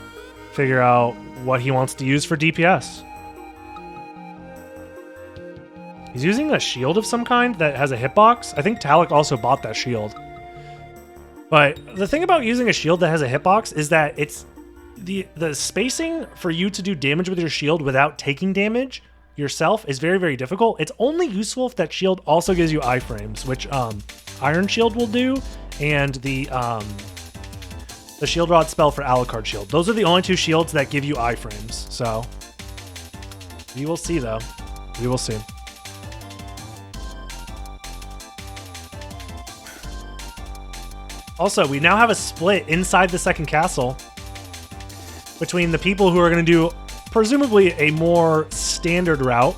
figure out what he wants to use for DPS. He's using a shield of some kind that has a hitbox. I think Talik also bought that shield. But the thing about using a shield that has a hitbox is that it's the spacing for you to do damage with your shield without taking damage yourself is very, very difficult. It's only useful if that shield also gives you iframes, which Iron Shield will do, and the Shield Rod spell for Alucard Shield. Those are the only two shields that give you iframes. So we will see, though. We will see. Also, we now have a split inside the second castle between the people who are going to do presumably a more standard route,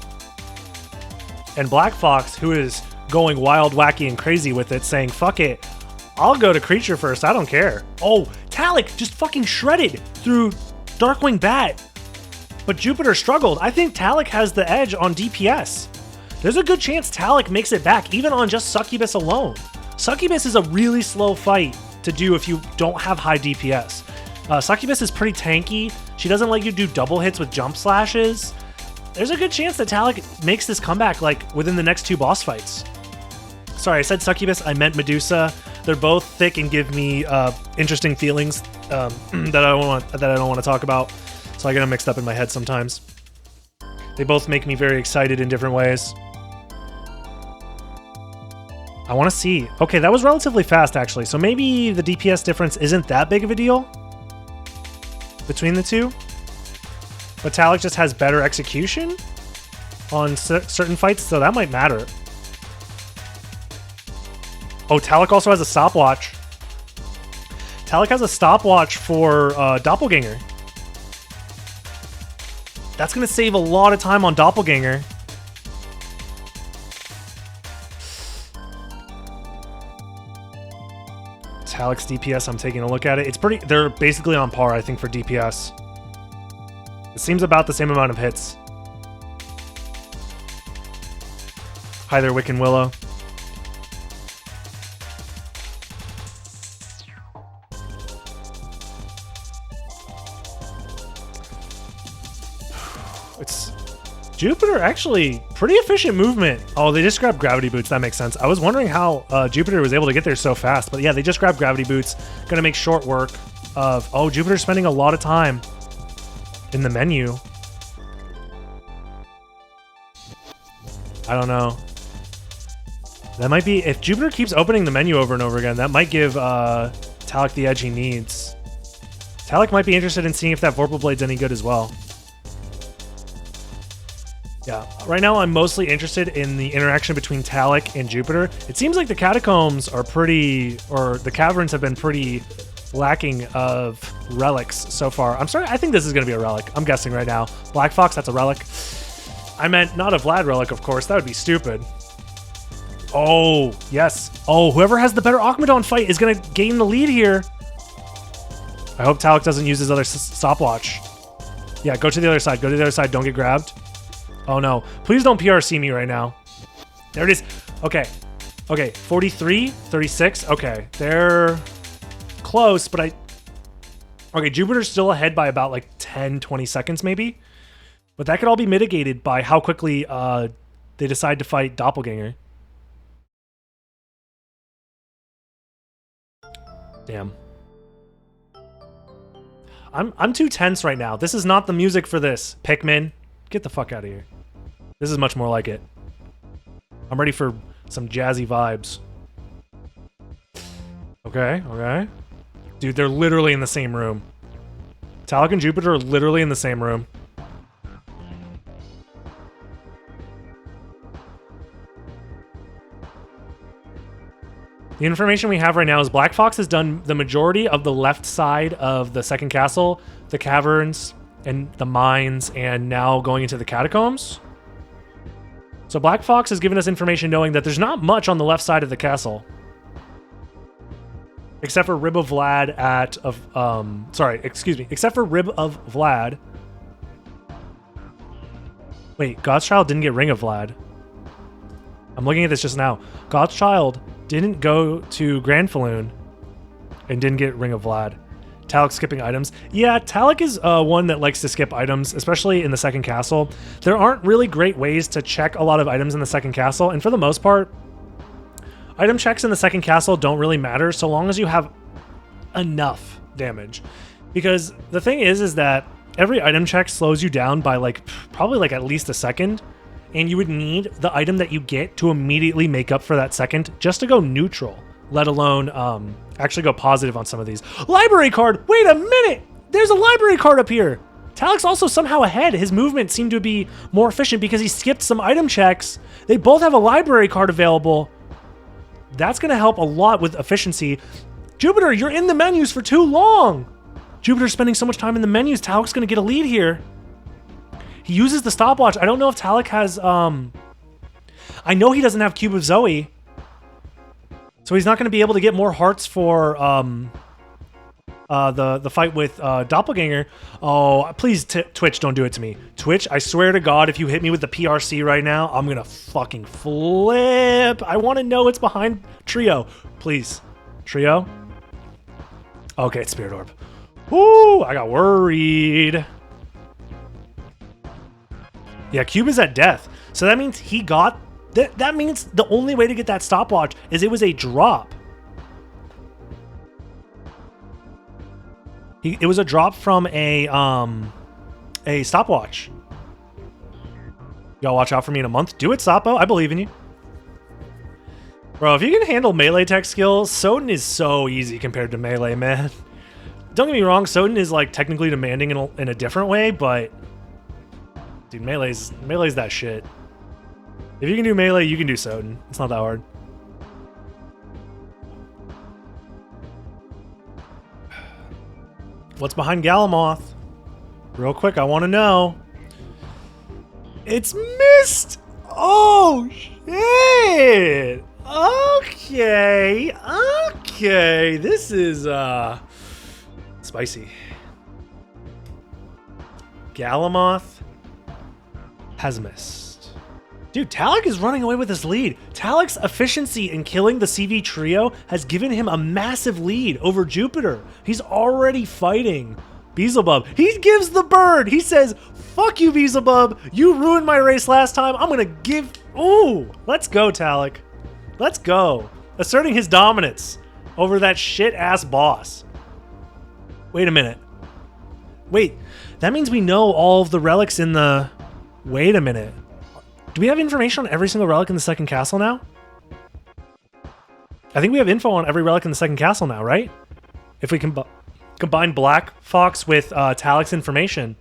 and Black Fox, who is going wild, wacky, and crazy with it, saying, fuck it, I'll go to creature first, I don't care. Oh, Talik just fucking shredded through Darkwing Bat, but Jupiter struggled. I think Talik has the edge on DPS. There's a good chance Talik makes it back, even on just Succubus alone. Succubus is a really slow fight to do if you don't have high DPS. Succubus is pretty tanky. She doesn't let you do double hits with jump slashes. There's a good chance that Talik makes this comeback like within the next two boss fights. Sorry, I said Succubus, I meant Medusa. They're both thick and give me interesting feelings that I don't want to talk about. So I get them mixed up in my head sometimes. They both make me very excited in different ways. I want to see. Okay, that was relatively fast, actually. So maybe the DPS difference isn't that big of a deal between the two. But Talik just has better execution on certain fights, so that might matter. Oh, Talik also has a stopwatch. Talik has a stopwatch for Doppelganger. That's going to save a lot of time on Doppelganger. Talik's DPS, I'm taking a look at it. They're basically on par, I think, for DPS. It seems about the same amount of hits. Hi there, Wiccan Willow. Jupiter actually pretty efficient movement. Oh, they just grabbed gravity boots. That makes sense. I was wondering how Jupiter was able to get there so fast, but yeah, they just grabbed gravity boots. Gonna make short work of, oh, Jupiter's spending a lot of time in the menu. I don't know. That might be, if Jupiter keeps opening the menu over and over again, that might give Talik the edge he needs. Talik might be interested in seeing if that Vorpal Blade's any good as well. Yeah, right now I'm mostly interested in the interaction between Talik and Jupiter. It seems like the catacombs are pretty, or the caverns have been pretty lacking of relics so far. I'm sorry, I think this is going to be a relic. I'm guessing right now. Black Fox, that's a relic. I meant not a Vlad relic, of course. That would be stupid. Oh, yes. Oh, whoever has the better Akmadon fight is going to gain the lead here. I hope Talik doesn't use his other stopwatch. Yeah, go to the other side. Go to the other side. Don't get grabbed. Oh, no. Please don't PRC me right now. There it is. Okay. Okay, 43, 36. Okay, they're close, but I... Okay, Jupiter's still ahead by about like 10, 20 seconds maybe. But that could all be mitigated by how quickly they decide to fight Doppelganger. Damn. I'm too tense right now. This is not the music for this. Pikmin, get the fuck out of here. This is much more like it. I'm ready for some jazzy vibes. Okay, okay. Dude, they're literally in the same room. Talik and Jupiter are literally in the same room. The information we have right now is Black Fox has done the majority of the left side of the second castle, the caverns, and the mines, and now going into the catacombs. So Black Fox has given us information knowing that there's not much on the left side of the castle. Except for Rib of Vlad at... except for Rib of Vlad. Wait, God's Child didn't get Ring of Vlad. I'm looking at this just now. God's Child didn't go to Grand Falloon and didn't get Ring of Vlad. Talik skipping items. Yeah, Talik is one that likes to skip items, especially in the second castle. There aren't really great ways to check a lot of items in the second castle, and for the most part, item checks in the second castle don't really matter so long as you have enough damage. Because the thing is that every item check slows you down by like probably like at least a second. And you would need the item that you get to immediately make up for that second just to go neutral, let alone actually go positive on some of these. Library card! Wait a minute! There's a library card up here! Talik's also somehow ahead. His movement seemed to be more efficient because he skipped some item checks. They both have a library card available. That's going to help a lot with efficiency. Jupiter, you're in the menus for too long! Jupiter's spending so much time in the menus. Talik's going to get a lead here. He uses the stopwatch. I don't know if Talik has, I know he doesn't have Cube of Zoe. So he's not going to be able to get more hearts for, the fight with, Doppelganger. Oh, please, Twitch, don't do it to me. Twitch, I swear to God, if you hit me with the PRC right now, I'm going to fucking flip. I want to know what's behind Trio. Please. Trio? Okay, it's Spirit Orb. Woo, I got worried. Yeah, Cube is at death. So that means he got... That means the only way to get that stopwatch is it was a drop. It was a drop from a stopwatch. Y'all watch out for me in a month. Do it, Sapo. I believe in you. Bro, if you can handle melee tech skills, Soden is so easy compared to melee, man. Don't get me wrong, Soden is like technically demanding in a different way, but... Dude, melee's that shit. If you can do melee, you can do Soden. It's not that hard. What's behind Galamoth? Real quick, I want to know. It's missed! Oh, shit! Okay, okay. This is, spicy. Galamoth has missed. Dude, Talik is running away with this lead. Talik's efficiency in killing the CV trio has given him a massive lead over Jupiter. He's already fighting Beelzebub. He gives the bird. He says, fuck you, Beelzebub. You ruined my race last time. I'm going to give... Ooh, let's go, Talik. Let's go. Asserting his dominance over that shit-ass boss. Wait a minute. Wait, that means we know all of the relics in the... Wait a minute. Do we have information on every single relic in the second castle now? I think we have info on every relic in the second castle now, right? If we combine Black Fox with Talik's information.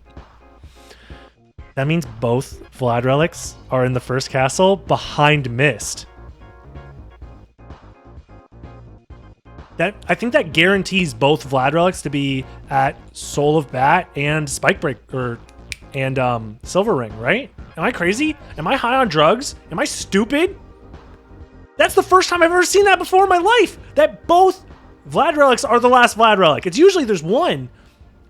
That means both Vlad relics are in the first castle behind Mist. I think that guarantees both Vlad relics to be at Soul of Bat and Spikebreaker and Silver Ring, right? Am I crazy? Am I high on drugs? Am I stupid? That's the first time I've ever seen that before in my life. That both Vlad relics are the last Vlad relic. It's usually there's one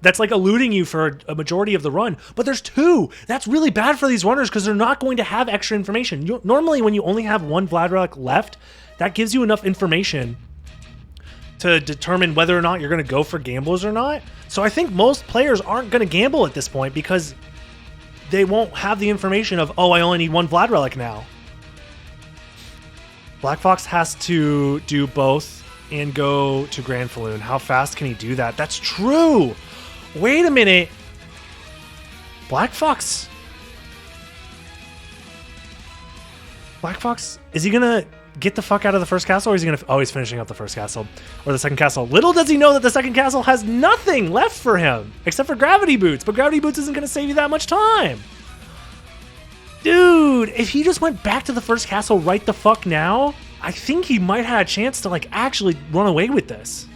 that's like eluding you for a majority of the run, but there's two. That's really bad for these runners because they're not going to have extra information. Normally when you only have one Vlad relic left, that gives you enough information to determine whether or not you're going to go for gambles or not. So I think most players aren't going to gamble at this point because they won't have the information of, oh, I only need one Vlad relic now. Black Fox has to do both and go to Grand Falloon. How fast can he do that? That's true. Wait a minute. Black Fox, is he going to get the fuck out of the first castle, or is he gonna... Oh, he's finishing up the first castle. Or the second castle. Little does he know that the second castle has nothing left for him, except for Gravity Boots. But Gravity Boots isn't gonna save you that much time. Dude, if he just went back to the first castle right the fuck now, I think he might have a chance to, like, actually run away with this.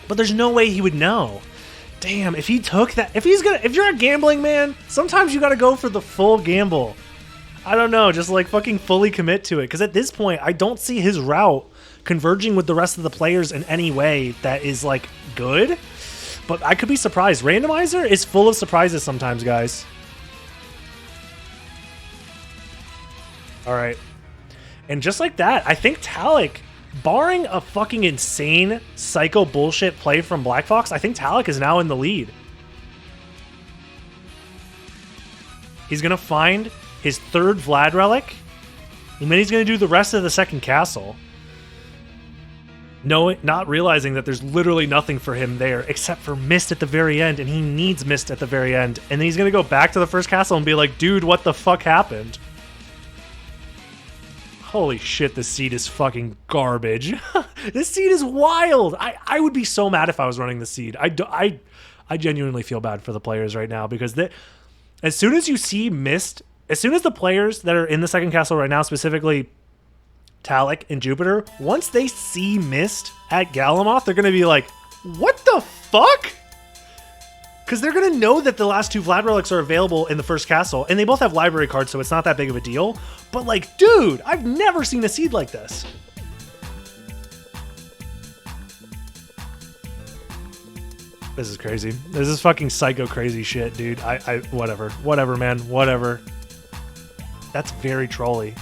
But there's no way he would know. Damn, if he took that... If you're a gambling man, sometimes you gotta go for the full gamble. I don't know, just like fucking fully commit to it. Because at this point, I don't see his route converging with the rest of the players in any way that is like good. But I could be surprised. Randomizer is full of surprises sometimes, guys. Alright. And just like that, I think Talik, barring a fucking insane psycho bullshit play from Black Fox, I think Talik is now in the lead. He's gonna find his third Vlad relic, and then he's going to do the rest of the second castle. Not realizing that there's literally nothing for him there except for Mist at the very end, and he needs Mist at the very end. And then he's going to go back to the first castle and be like, dude, what the fuck happened? Holy shit, this seed is fucking garbage. This seed is wild. I would be so mad if I was running the seed. I genuinely feel bad for the players right now because as soon as you see Mist... As soon as the players that are in the second castle right now, specifically Talik and Jupiter, once they see Mist at Galamoth, they're going to be like, what the fuck? Because they're going to know that the last two Vlad relics are available in the first castle, and they both have library cards, so it's not that big of a deal. But like, dude, I've never seen a seed like this. This is crazy. This is fucking psycho crazy shit, dude. Whatever, man, whatever. That's very trolly.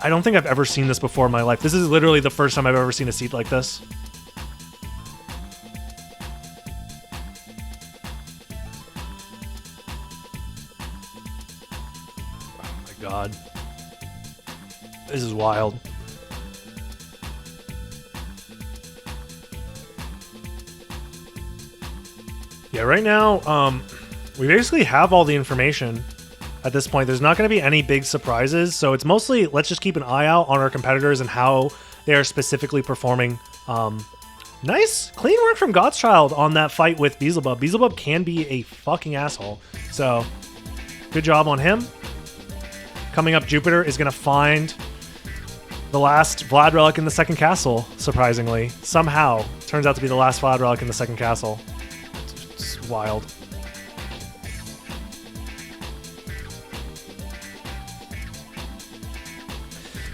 I don't think I've ever seen this before in my life. This is literally the first time I've ever seen a seed like this. Oh my god. This is wild. Yeah, right now, we basically have all the information. At this point, there's not going to be any big surprises, so it's mostly let's just keep an eye out on our competitors and how they are specifically performing. Nice, clean work from Godchild on that fight with Beelzebub. Beelzebub can be a fucking asshole, so good job on him. Coming up, Jupiter is going to find the last Vlad relic in the second castle, surprisingly. Somehow, turns out to be the last Vlad relic in the second castle. It's wild.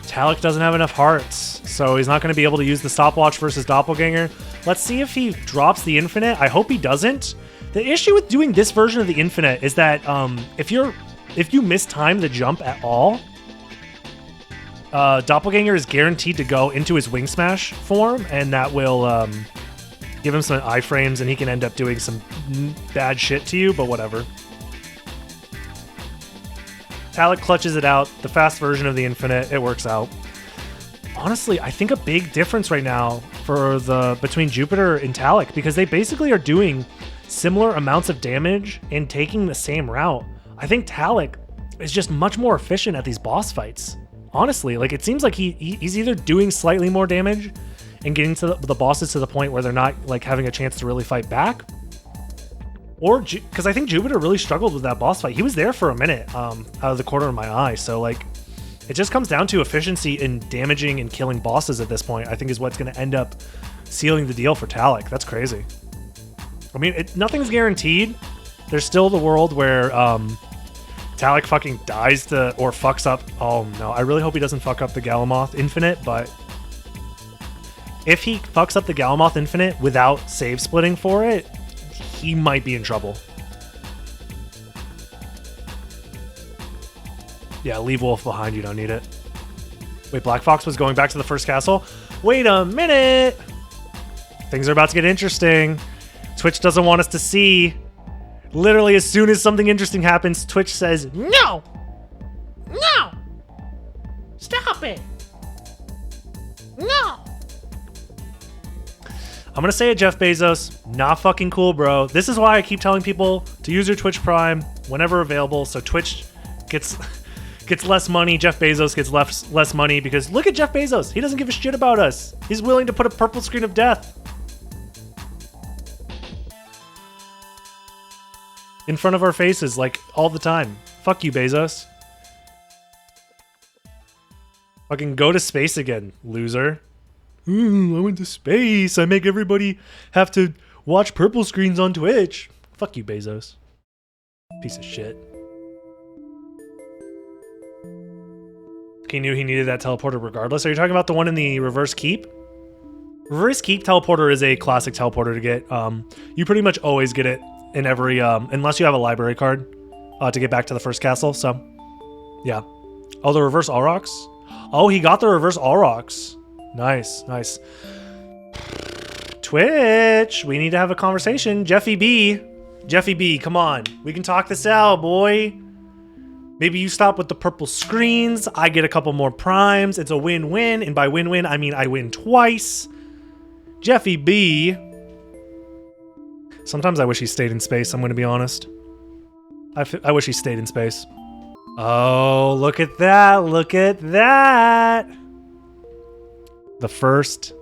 Talik doesn't have enough hearts, so he's not going to be able to use the stopwatch versus Doppelganger. Let's see if he drops the infinite. I hope he doesn't. The issue with doing this version of the infinite is that if you mistime the jump at all, Doppelganger is guaranteed to go into his Wing Smash form, and that will Give him some iframes and he can end up doing some bad shit to you, but whatever. Talik clutches it out. The fast version of the Infinite, it works out. Honestly, I think a big difference right now between Jupiter and Talik, because they basically are doing similar amounts of damage and taking the same route. I think Talik is just much more efficient at these boss fights. Honestly, like it seems like he's either doing slightly more damage and getting to the bosses to the point where they're not like having a chance to really fight back, or because I think Jupiter really struggled with that boss fight. He was there for a minute out of the corner of my eye. So like it just comes down to efficiency in damaging and killing bosses at this point, I think is what's going to end up sealing the deal for Talik. That's crazy. I mean, nothing's guaranteed. There's still the world where Talik fucking dies or fucks up. Oh no, I really hope he doesn't fuck up the Galamoth Infinite, but if he fucks up the Galamoth Infinite without save splitting for it, he might be in trouble. Yeah, leave Wolf behind, you don't need it. Wait, Black Fox was going back to the first castle? Wait a minute! Things are about to get interesting. Twitch doesn't want us to see. Literally, as soon as something interesting happens, Twitch says, no! No! Stop it! No! I'm gonna say it, Jeff Bezos. Not fucking cool, bro. This is why I keep telling people to use your Twitch Prime whenever available, so Twitch gets less money, Jeff Bezos gets less money, because look at Jeff Bezos. He doesn't give a shit about us. He's willing to put a purple screen of death in front of our faces, like, all the time. Fuck you, Bezos. Fucking go to space again, loser. I went to space. I make everybody have to watch purple screens on Twitch. Fuck you, Bezos. Piece of shit. He knew he needed that teleporter regardless. Are you talking about the one in the reverse keep? Reverse keep teleporter is a classic teleporter to get. You pretty much always get it in every, unless you have a library card to get back to the first castle. So, yeah. Oh, the reverse Aurochs? Oh, he got the reverse Aurochs. Nice, nice. Twitch, we need to have a conversation. Jeffy B, come on. We can talk this out, boy. Maybe you stop with the purple screens. I get a couple more primes. It's a win-win. And by win-win, I mean I win twice. Jeffy B. Sometimes I wish he stayed in space, I'm going to be honest. I wish he stayed in space. Oh, look at that. Look at that. The first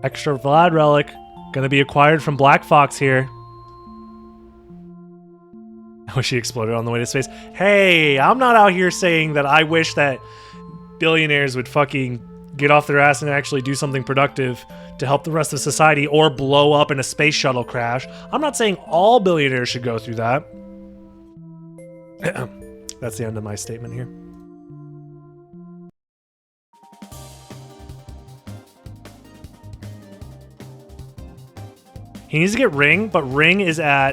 extra Vlad relic going to be acquired from Black Fox here. I wish he exploded on the way to space. Hey, I'm not out here saying that I wish that billionaires would fucking get off their ass and actually do something productive to help the rest of society or blow up in a space shuttle crash. I'm not saying all billionaires should go through that. That's the end of my statement here. He needs to get Ring, but Ring is at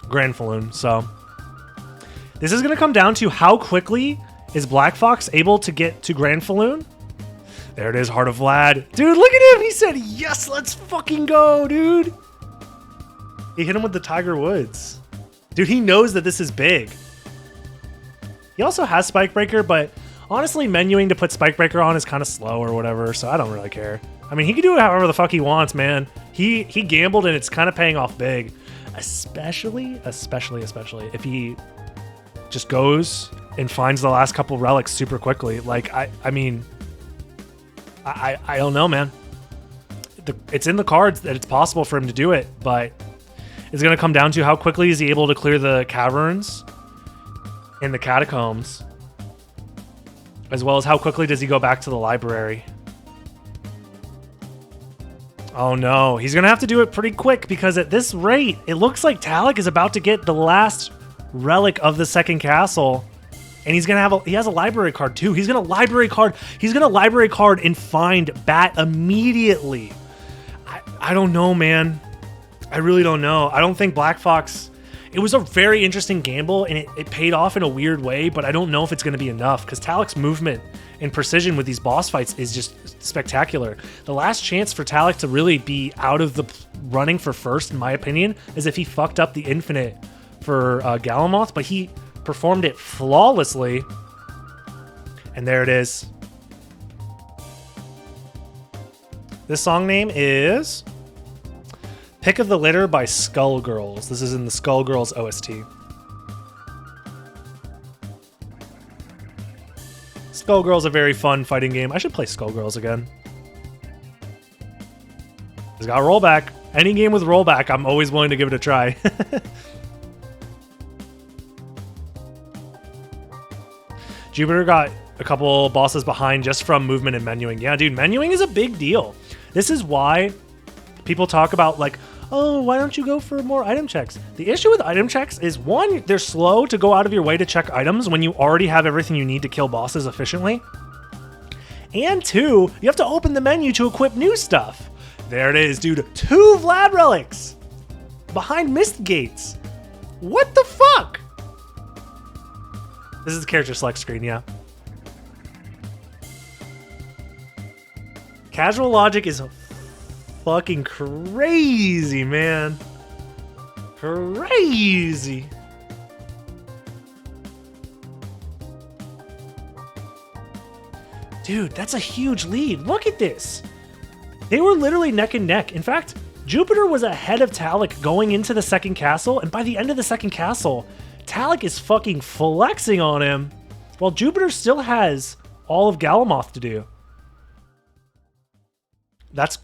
Grand Falloon, so this is going to come down to how quickly is Black Fox able to get to Grand Falloon. There it is, Heart of Vlad. Dude, look at him. He said, yes, let's fucking go, dude. He hit him with the Tiger Woods. Dude, he knows that this is big. He also has Spike Breaker, but honestly, menuing to put Spike Breaker on is kind of slow or whatever, so I don't really care. I mean, he can do it however the fuck he wants, man. He gambled, and it's kind of paying off big. Especially if he just goes and finds the last couple relics super quickly. Like, I mean, I don't know, man. It's in the cards that it's possible for him to do it, but it's going to come down to how quickly is he able to clear the caverns and the catacombs, as well as how quickly does he go back to the library. Oh no, he's gonna have to do it pretty quick, because at this rate, it looks like Talik is about to get the last relic of the second castle, and he's gonna have he has a library card too. He's gonna library card and find Bat immediately. I don't know, man. I really don't know. I don't think Black Fox. it was a very interesting gamble, and it paid off in a weird way, but I don't know if it's going to be enough, because Talik's movement and precision with these boss fights is just spectacular. The last chance for Talik to really be out of the running for first, in my opinion, is if he fucked up the infinite for Galamoth, but he performed it flawlessly. And there it is. This song name is Pick of the Litter by Skullgirls. This is in the Skullgirls OST. Skullgirls a very fun fighting game. I should play Skullgirls again. It's got rollback. Any game with rollback, I'm always willing to give it a try. Jupiter got a couple bosses behind just from movement and menuing. Yeah, dude, menuing is a big deal. This is why people talk about, like, oh, why don't you go for more item checks? The issue with item checks is, one, they're slow to go out of your way to check items when you already have everything you need to kill bosses efficiently. And two, you have to open the menu to equip new stuff. There it is, dude. 2 Vlad relics behind mist gates. What the fuck? This is the character select screen, yeah. Casual logic is fucking crazy, man. Crazy. Dude, that's a huge lead. Look at this. They were literally neck and neck. In fact, Jupiter was ahead of Talik going into the second castle, and by the end of the second castle, Talik is fucking flexing on him, while Jupiter still has all of Galamoth to do. That's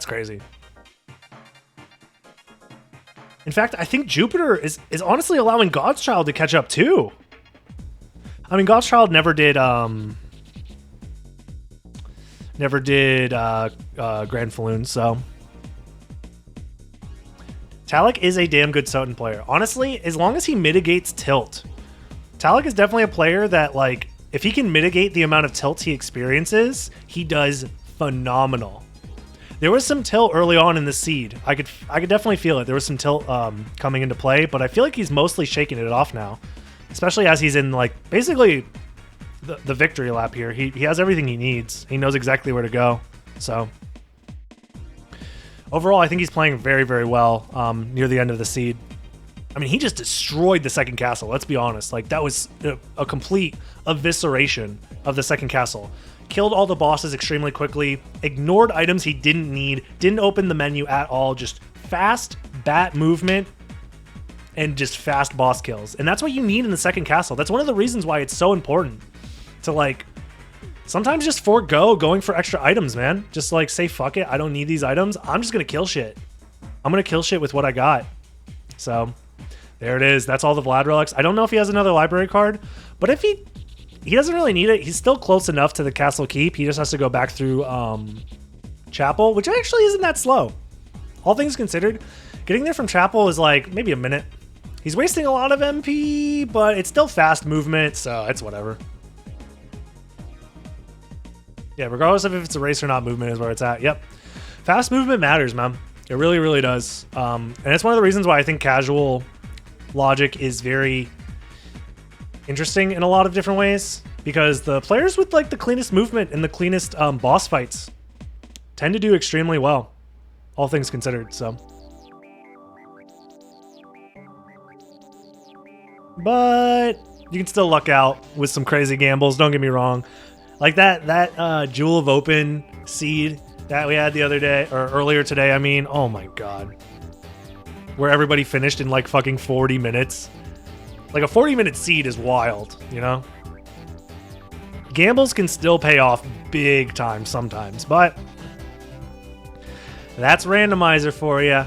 crazy. In fact, I think Jupiter is honestly allowing Godchild to catch up too. I mean, Godchild never did Grand Falloon, so Talik is a damn good Soten player. Honestly, as long as he mitigates tilt, Talik is definitely a player that, like, if he can mitigate the amount of tilt he experiences, he does phenomenal. There was some tilt early on in the seed. I could definitely feel it. There was some tilt coming into play, but I feel like he's mostly shaking it off now, especially as he's in, like, basically the victory lap here. He has everything he needs. He knows exactly where to go. So overall, I think he's playing very, very well near the end of the seed. I mean, he just destroyed the second castle. Let's be honest. Like, that was a complete evisceration of the second castle. Killed all the bosses extremely quickly, ignored items he didn't need, didn't open the menu at all, just fast bat movement and just fast boss kills. And that's what you need in the second castle. That's one of the reasons why it's so important to, like, sometimes just forego going for extra items, man. Just, like, say, fuck it, I don't need these items. I'm just gonna kill shit. I'm gonna kill shit with what I got. So there it is. That's all the Vlad relics. I don't know if he has another library card, but if he doesn't really need it. He's still close enough to the castle keep. He just has to go back through Chapel, which actually isn't that slow. All things considered, getting there from Chapel is like maybe a minute. He's wasting a lot of MP, but it's still fast movement, so it's whatever. Yeah, regardless of if it's a race or not, movement is where it's at. Yep. Fast movement matters, man. It really, really does. And it's one of the reasons why I think casual logic is very interesting in a lot of different ways, because the players with, like, the cleanest movement and the cleanest boss fights tend to do extremely well, all things considered. So, but you can still luck out with some crazy gambles, don't get me wrong. Like that Jewel of Open seed that we had the other day, or earlier today, I mean, oh my god, where everybody finished in like fucking 40 minutes. Like, a 40-minute seed is wild, you know? Gambles can still pay off big time sometimes, but that's Randomizer for you.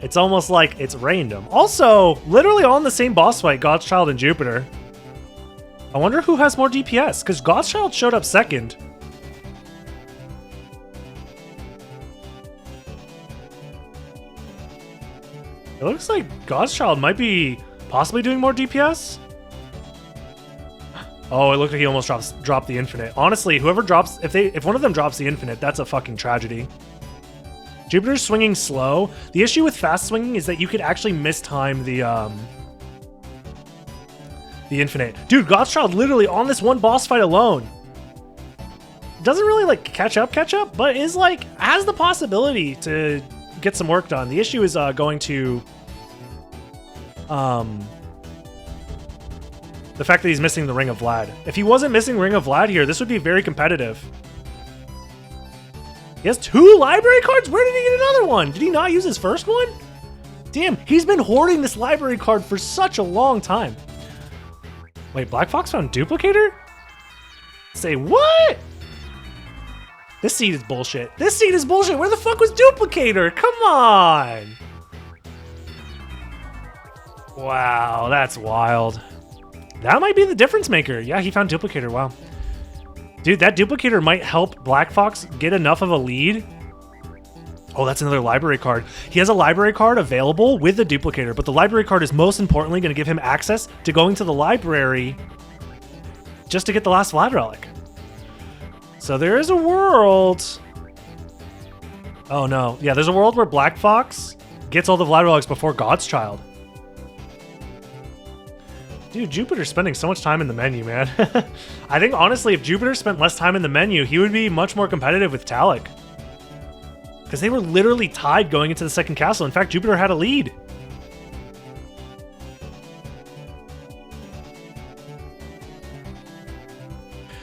It's almost like it's random. Also, literally on the same boss fight, Godchild and Jupiter. I wonder who has more DPS, because Godchild showed up second. It looks like Godchild might be possibly doing more DPS? Oh, it looked like he almost dropped the infinite. Honestly, whoever drops, if one of them drops the infinite, that's a fucking tragedy. Jupiter's swinging slow. The issue with fast swinging is that you could actually mistime the infinite. Dude, Godchild literally on this one boss fight alone doesn't really like catch up, but is like has the possibility to get some work done. The issue is going to the fact that he's missing the Ring of Vlad. If he wasn't missing Ring of Vlad here, this would be very competitive. He has 2 library cards? Where did he get another one? Did he not use his first one? Damn, he's been hoarding this library card for such a long time. Wait, Black Fox found Duplicator? Say what? This seed is bullshit. This seed is bullshit. Where the fuck was Duplicator? Come on. Wow, that's wild. That might be the difference maker. Yeah, he found Duplicator. Wow. Dude, that Duplicator might help Black Fox get enough of a lead. Oh, that's another library card. He has a library card available with the Duplicator, but the library card is most importantly going to give him access to going to the library just to get the last Vlad relic. So there is a world. Oh no. Yeah, there's a world where Black Fox gets all the Vlad relics before God's Child. Dude, Jupiter's spending so much time in the menu, man. I think, honestly, if Jupiter spent less time in the menu, he would be much more competitive with Talik. Because they were literally tied going into the second castle. In fact, Jupiter had a lead.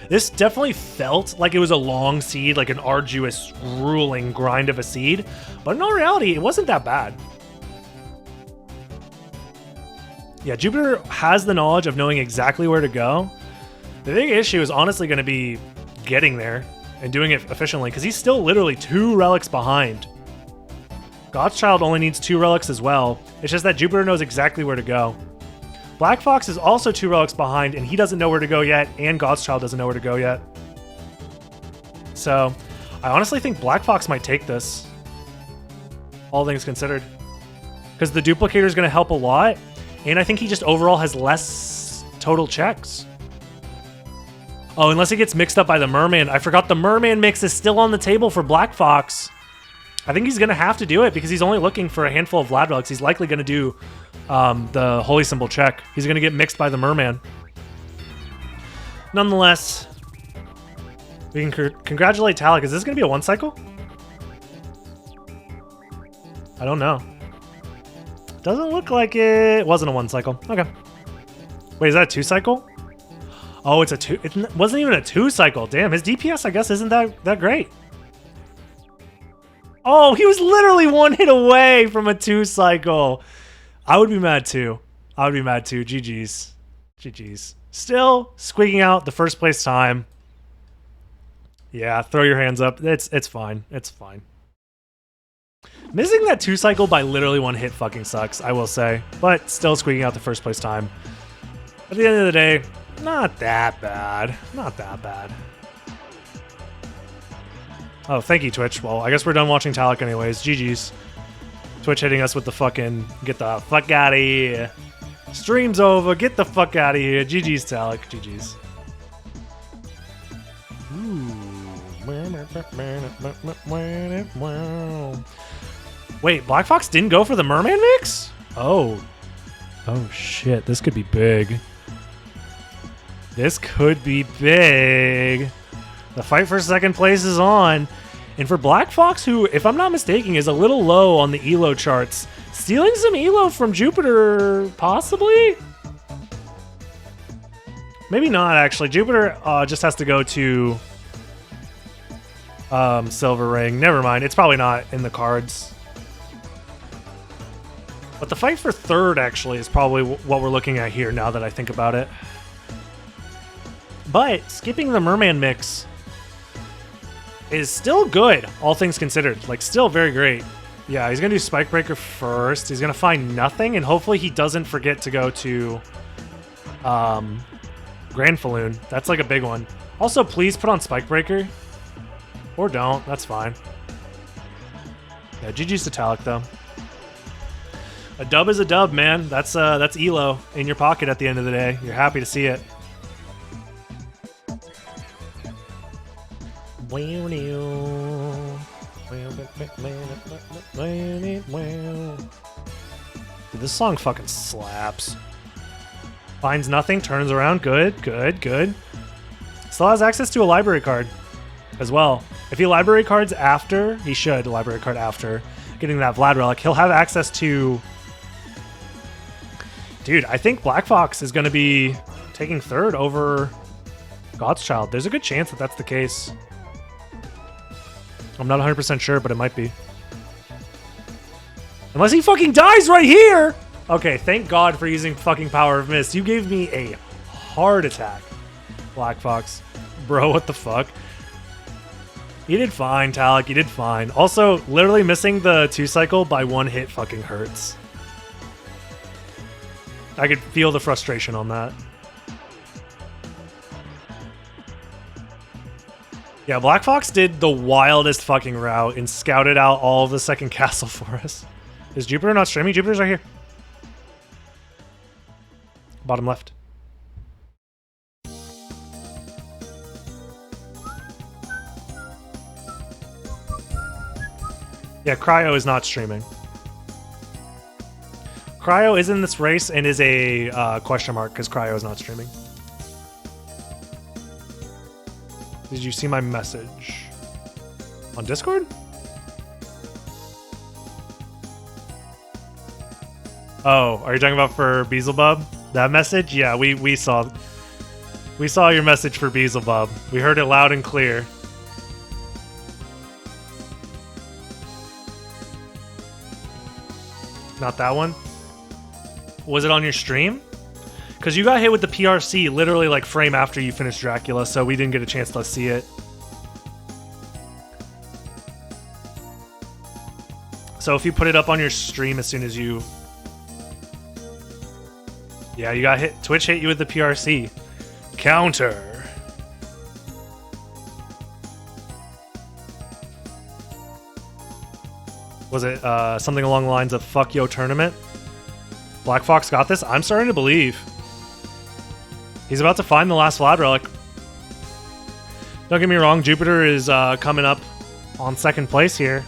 This definitely felt like it was a long seed, like an arduous, grueling grind of a seed. But in all reality, it wasn't that bad. Yeah, Jupiter has the knowledge of knowing exactly where to go. The big issue is honestly going to be getting there and doing it efficiently, because he's still literally 2 relics behind. God's Child only needs 2 relics as well. It's just that Jupiter knows exactly where to go. Black Fox is also 2 relics behind, and he doesn't know where to go yet, and God's Child doesn't know where to go yet. So, I honestly think Black Fox might take this, all things considered. Because the Duplicator is going to help a lot, and I think he just overall has less total checks. Oh, unless he gets mixed up by the Merman. I forgot the Merman mix is still on the table for Black Fox. I think he's going to have to do it because he's only looking for a handful of Vlad relics. He's likely going to do the Holy Symbol check. He's going to get mixed by the Merman. Nonetheless, we can congratulate Talik. Is this going to be a 1 cycle? I don't know. Doesn't look like it wasn't a 1 cycle. Okay. Wait, is that a 2 cycle? Oh, it's a 2. It wasn't even a 2 cycle. Damn, his DPS, I guess, isn't that great. Oh, he was literally 1 hit away from a 2 cycle. I would be mad too. I would be mad too. GG's. GG's. Still squeaking out the first place time. Yeah, throw your hands up. It's fine. It's fine. Missing that 2 cycle by literally 1 hit fucking sucks, I will say. But still squeaking out the first place time. At the end of the day, not that bad. Not that bad. Oh, thank you, Twitch. Well, I guess we're done watching Talik anyways. GG's. Twitch hitting us with the fucking, get the fuck out of here. Stream's over. Get the fuck out of here. GG's, Talik. GG's. Wait, Black Fox didn't go for the Merman mix? Oh. Oh, shit. This could be big. This could be big. The fight for second place is on. And for Black Fox, who, if I'm not mistaken, is a little low on the ELO charts, stealing some ELO from Jupiter, possibly? Maybe not, actually. Jupiter just has to go to Silver Ring. Never mind. It's probably not in the cards. But the fight for third, actually, is probably what we're looking at here now that I think about it. But skipping the Merman mix is still good, all things considered. Like, still very great. Yeah, he's going to do Spike Breaker first. He's going to find nothing, and hopefully he doesn't forget to go to Grand Falloon. That's like a big one. Also, please put on Spike Breaker. Or don't. That's fine. Yeah, GG's to Talik, though. A dub is a dub, man. That's ELO in your pocket at the end of the day. You're happy to see it. Dude, this song fucking slaps. Finds nothing, turns around. Good, good, good. Still has access to a library card as well. If he library cards after, he should library card after getting that Vlad relic, he'll have access to... Dude, I think Black Fox is going to be taking third over God's Child. There's a good chance that that's the case. I'm not 100% sure, but it might be. Unless he fucking dies right here! Okay, thank God for using fucking Power of Mist. You gave me a heart attack, Black Fox. Bro, what the fuck? You did fine, Talik. You did fine. Also, literally missing the 2-cycle by 1 hit fucking hurts. I could feel the frustration on that. Yeah, Black Fox did the wildest fucking route and scouted out all of the second castle for us. Is Jupiter not streaming? Jupiter's right here. Bottom left. Yeah, Cryo is not streaming. Cryo is in this race and is a question mark because Cryo is not streaming. Did you see my message? On Discord? Oh, are you talking about for Beelzebub? That message? Yeah, we saw your message for Beelzebub. We heard it loud and clear. Not that one? Was it on your stream? Because you got hit with the PRC literally like frame after you finished Dracula, so we didn't get a chance to see it. So if you put it up on your stream as soon as you... Yeah, you got hit. Twitch hit you with the PRC. Counter. Was it something along the lines of fuck yo tournament? Black Fox got this? I'm starting to believe. He's about to find the last Vlad relic. Don't get me wrong, Jupiter is coming up on second place here.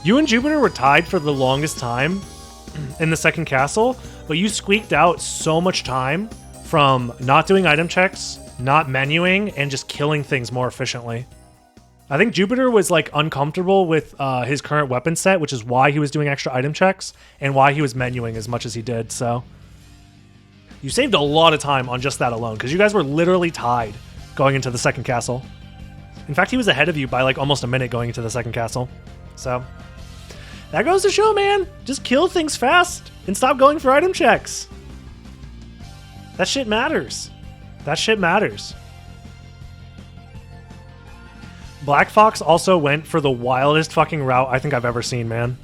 You and Jupiter were tied for the longest time in the second castle, but you squeaked out so much time from not doing item checks, not menuing, and just killing things more efficiently. I think Jupiter was like uncomfortable with his current weapon set, which is why he was doing extra item checks and why he was menuing as much as he did. So you saved a lot of time on just that alone because you guys were literally tied going into the second castle. In fact, he was ahead of you by like almost a minute going into the second castle. So that goes to show, man, just kill things fast and stop going for item checks. That shit matters. That shit matters. Black Fox also went for the wildest fucking route I think I've ever seen, man.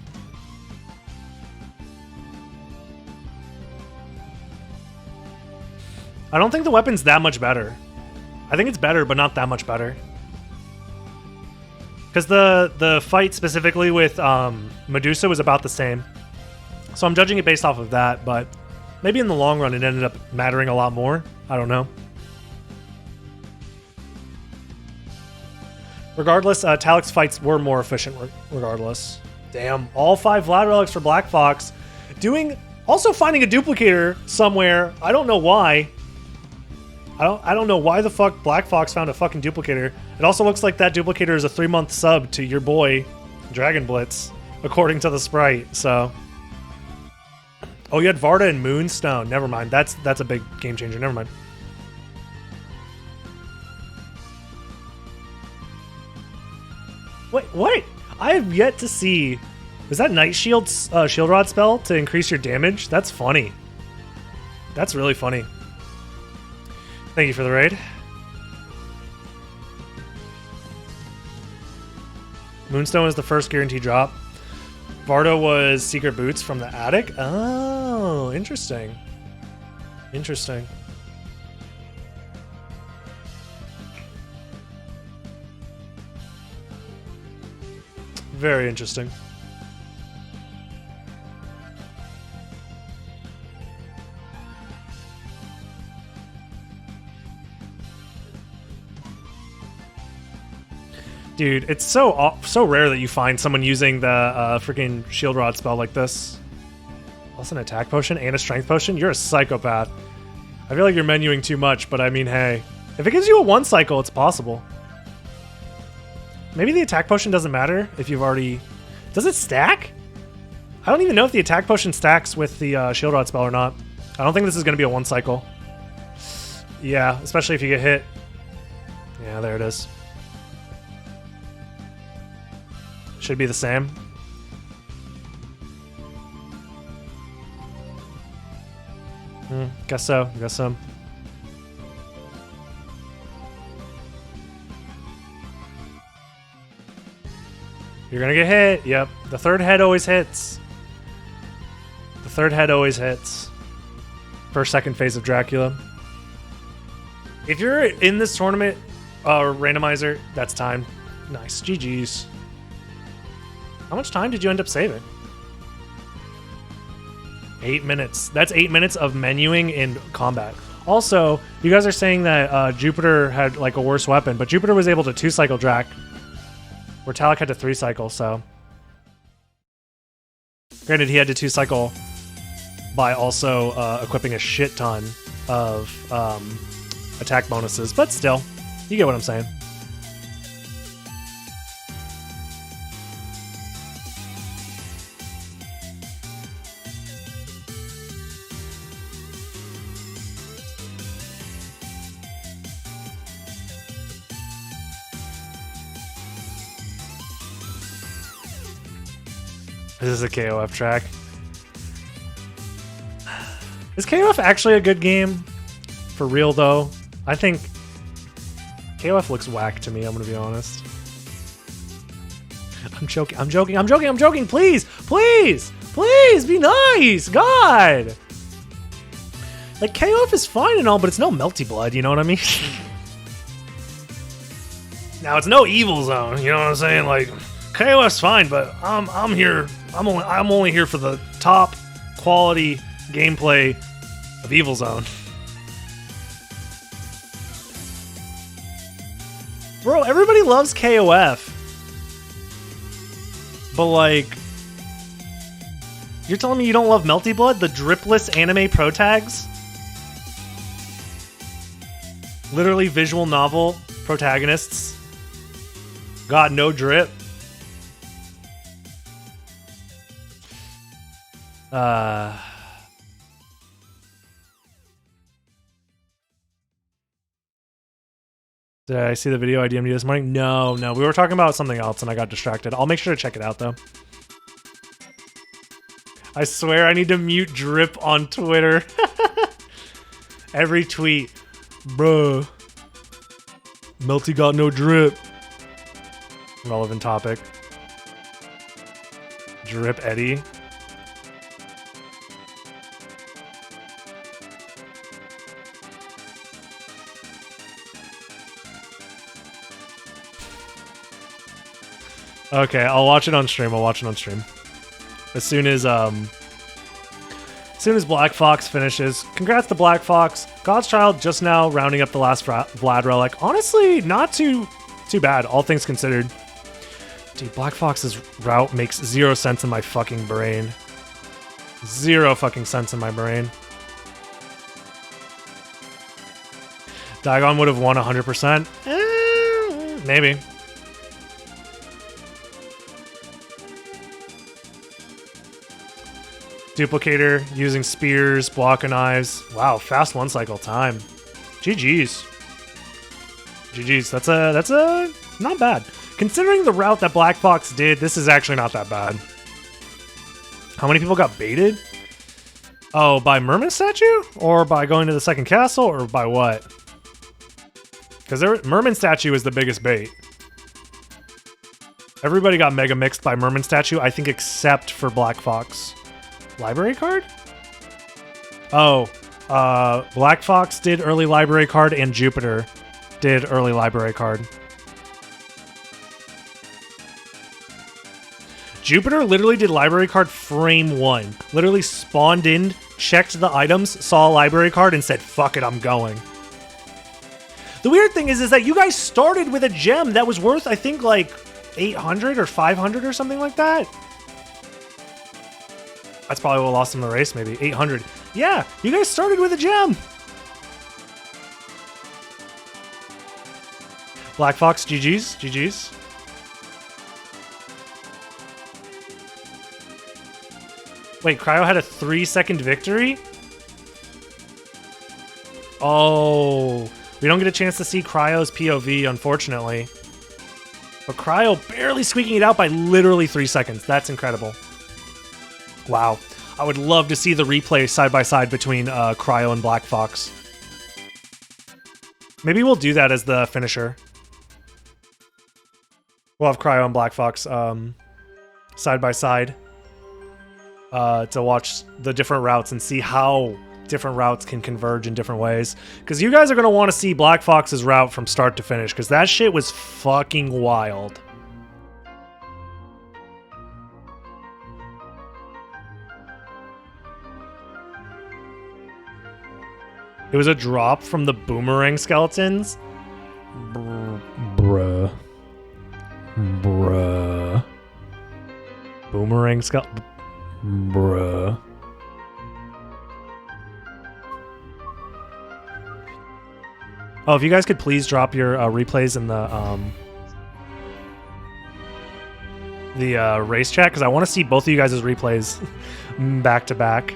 I don't think the weapon's that much better. I think it's better, but not that much better. Because the fight specifically with Medusa was about the same. So I'm judging it based off of that, but maybe in the long run it ended up mattering a lot more. I don't know. Regardless, Talik's fights were more efficient regardless. Damn, all 5 Vlad relics for Black Fox. Also finding a duplicator somewhere. I don't know why. I don't know why the fuck Black Fox found a fucking duplicator. It also looks like that duplicator is a 3-month sub to your boy, Dragon Blitz, according to the sprite, so. Oh, you had Varda and Moonstone. Never mind. That's a big game changer. Never mind. Wait, what? I have yet to see. Was that Night Shield's Shield Rod spell to increase your damage? That's funny. That's really funny. Thank you for the raid. Moonstone is the first guaranteed drop. Varda was Secret Boots from the attic. Oh, interesting. Interesting. Very interesting. Dude, it's so rare that you find someone using the freaking shield rod spell like this. Plus an attack potion and a strength potion? You're a psychopath. I feel like you're menuing too much, but I mean, hey. If it gives you a 1 cycle, it's possible. Maybe the attack potion doesn't matter if you've already... Does it stack? I don't even know if the attack potion stacks with the shield rod spell or not. I don't think this is going to be a 1 cycle. Yeah, especially if you get hit. Yeah, there it is. Should be the same. Guess so. Guess so. You're gonna get hit. Yep. The third head always hits. The third head always hits. First, second phase of Dracula. If you're in this tournament, randomizer, that's time. Nice. GG's. How much time did you end up saving? 8 minutes. That's 8 minutes of menuing in combat. Also, you guys are saying that Jupiter had like a worse weapon, but Jupiter was able to 2-cycle Drac, where Talak had to 3-cycle, so. Granted, he had to 2-cycle by also equipping a shit ton of attack bonuses, but still, you get what I'm saying. This is a KOF track. Is KOF actually a good game? For real, though? I think KOF looks whack to me, I'm gonna be honest. I'm joking, I'm joking, I'm joking, I'm joking! Please! Please! Please! Be nice! God! Like, KOF is fine and all, but it's no Melty Blood, you know what I mean? Now, it's no Evil Zone, you know what I'm saying? Like, KOF's fine, but I'm here. I'm only here for the top quality gameplay of Evil Zone. Bro, everybody loves KOF. But like, you're telling me you don't love Melty Blood, the dripless anime pro tags? Literally visual novel protagonists. Got no drip. Did I see the video I DM'd you this morning? No, we were talking about something else and I got distracted. I'll make sure to check it out though. I swear I need to mute drip on Twitter. Every tweet. Bruh. Melty got no drip. Relevant topic. Drip Eddie. Okay, I'll watch it on stream. As soon as Black Fox finishes. Congrats to Black Fox. God's Child just now rounding up the last Vlad relic. Honestly, not too bad, all things considered. Dude, Black Fox's route makes 0 sense in my fucking brain. 0 fucking sense in my brain. Dagon would have won 100%. Maybe. Duplicator using spears, block and knives. Wow, fast 1 cycle time. GG's. GG's. That's a not bad. Considering the route that Black Fox did, this is actually not that bad. How many people got baited? Oh, by Merman statue? Or by going to the second castle? Or by what? Because Merman statue is the biggest bait. Everybody got mega mixed by Merman statue, I think, except for Black Fox. Library card? Oh, Black Fox did early library card and Jupiter did early library card. Jupiter literally did library card frame 1. Literally spawned in, checked the items, saw a library card, and said, fuck it, I'm going. The weird thing is that you guys started with a gem that was worth, I think, like 800 or 500 or something like that. That's probably what lost him the race, maybe 800. Yeah, you guys started with a gem. Black Fox, GG's, GG's. Wait, Cryo had a 3-second victory? Oh, we don't get a chance to see Cryo's POV, unfortunately. But Cryo barely squeaking it out by literally 3 seconds. That's incredible. Wow. I would love to see the replay side by side between Cryo and Black Fox. Maybe we'll do that as the finisher. We'll have Cryo and Black Fox side by side to watch the different routes and see how different routes can converge in different ways. Because you guys are going to want to see Black Fox's route from start to finish, because that shit was fucking wild. It was a drop from the boomerang skeletons? Bruh. Bruh. Boomerang skeleton? Bruh. Oh, if you guys could please drop your replays in the race chat, because I want to see both of you guys' replays back to back.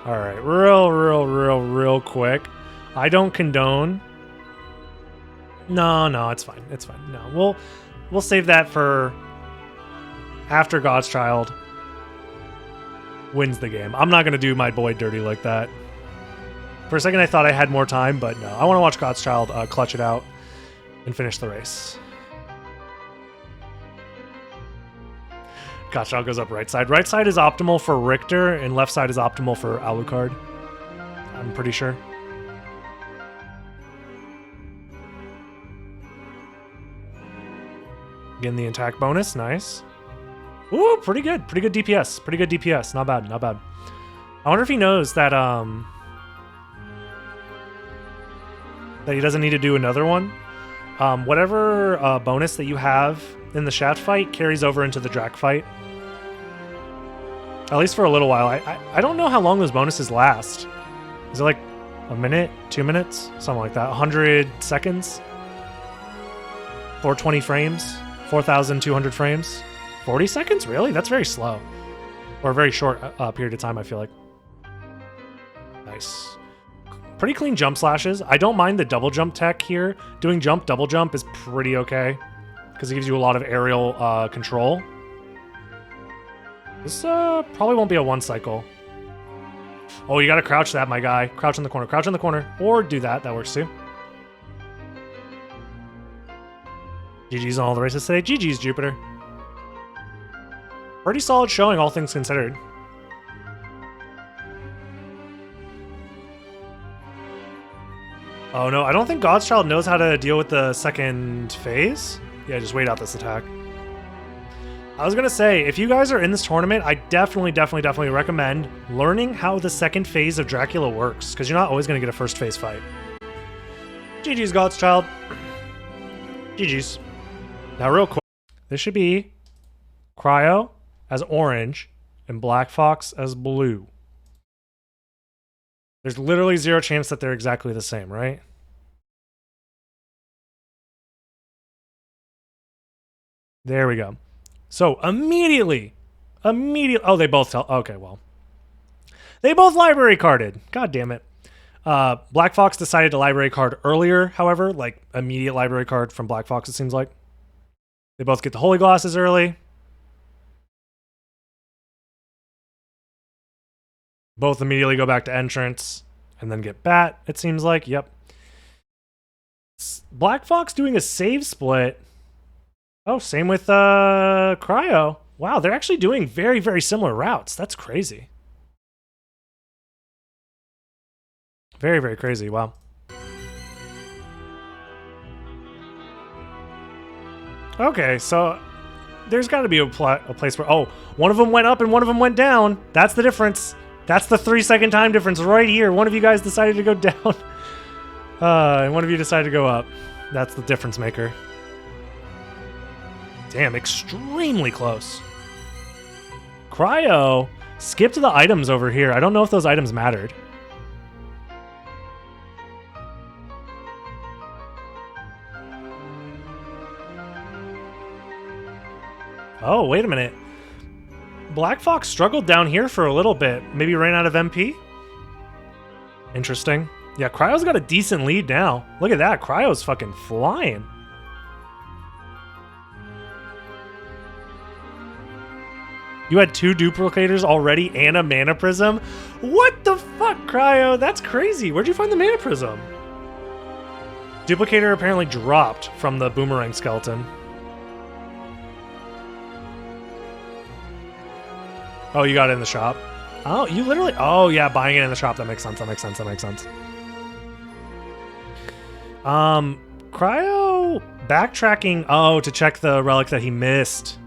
All right, real quick. I don't condone. No, it's fine. It's fine. No, we'll save that for after God's Child wins the game. I'm not gonna do my boy dirty like that. For a second, I thought I had more time, but no. I want to watch God's Child clutch it out and finish the race. God's Child goes up right side. Right side is optimal for Richter, and left side is optimal for Alucard. I'm pretty sure. Getting the attack bonus, nice. Ooh, pretty good. Pretty good DPS. Pretty good DPS. Not bad, not bad. I wonder if he knows that that he doesn't need to do another one. Whatever bonus that you have in the Shaft fight carries over into the Drac fight. At least for a little while. I don't know how long those bonuses last. Is it like a minute, 2 minutes? Something like that. 100 seconds? 420 frames? 4,200 frames? 40 seconds? Really? That's very slow. Or a very short period of time, I feel like. Nice. Pretty clean jump slashes. I don't mind the double jump tech here. Doing jump, double jump is pretty okay, because it gives you a lot of aerial control. This probably won't be a one cycle. Oh, you gotta crouch that, my guy. Crouch in the corner, crouch in the corner. Or do that, that works too. GG's on all the races today. GG's, Jupiter. Pretty solid showing, all things considered. Oh no, I don't think God's Child knows how to deal with the second phase. Yeah, just wait out this attack. I was gonna say, if you guys are in this tournament, I definitely recommend learning how the second phase of Dracula works, because you're not always gonna get a first phase fight. GG's, God's Child. GG's. Now real quick, this should be Cryo as orange and Black Fox as blue. There's literally zero chance that they're exactly the same, right? There we go. So immediately, oh, they both tell, okay, well. They both library carded. God damn it. Black Fox decided to library card earlier, however, like immediate library card from Black Fox, it seems like. They both get the Holy Glasses early. Both immediately go back to entrance and then get Bat, it seems like. Yep. Black Fox doing a save split. Oh, same with Cryo. Wow, they're actually doing very similar routes. That's crazy. Very, very crazy. Wow. Okay, so there's got to be a place where... Oh, one of them went up and one of them went down. That's the difference. That's the 3-second time difference right here. One of you guys decided to go down. And one of you decided to go up. That's the difference maker. Damn, extremely close. Cryo skipped the items over here. I don't know if those items mattered. Oh, wait a minute. Black Fox struggled down here for a little bit. Maybe ran out of MP? Interesting. Yeah, Cryo's got a decent lead now. Look at that. Cryo's fucking flying. You had 2 duplicators already and a mana prism? What the fuck, Cryo? That's crazy. Where'd you find the mana prism? Duplicator apparently dropped from the boomerang skeleton. Oh, you got it in the shop? Oh, you literally... Oh, yeah, buying it in the shop. That makes sense. That makes sense. That makes sense. Cryo backtracking... Oh, to check the relic that he missed.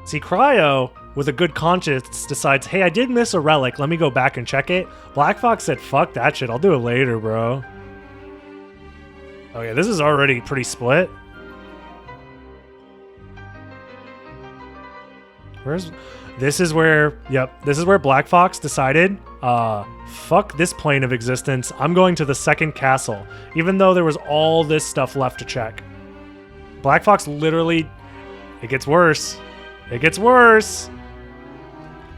See, Cryo, with a good conscience, decides, hey, I did miss a relic. Let me go back and check it. Black Fox said, fuck that shit. I'll do it later, bro. Oh, yeah, this is already pretty split. Where's... This is where, yep, this is where Black Fox decided, fuck this plane of existence. I'm going to the second castle, even though there was all this stuff left to check. Black Fox literally, it gets worse. It gets worse.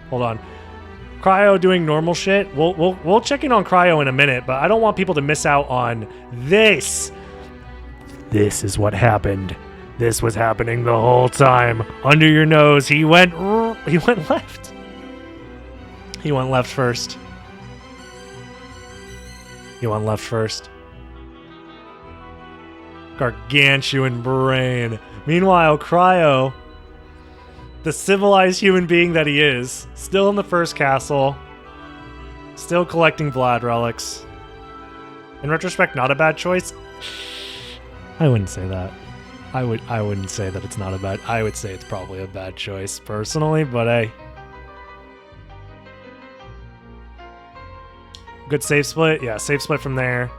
Hold on. Cryo doing normal shit. We'll check in on Cryo in a minute, but I don't want people to miss out on this. This is what happened. This was happening the whole time. Under your nose, he went left. He went left first. He went left first. Gargantuan brain. Meanwhile, Cryo, the civilized human being that he is, still in the first castle, still collecting Vlad relics. In retrospect, not a bad choice. I wouldn't say that. I wouldn't say that it's not a bad... I would say it's probably a bad choice, personally, but hey. Good save split? Yeah, save split from there.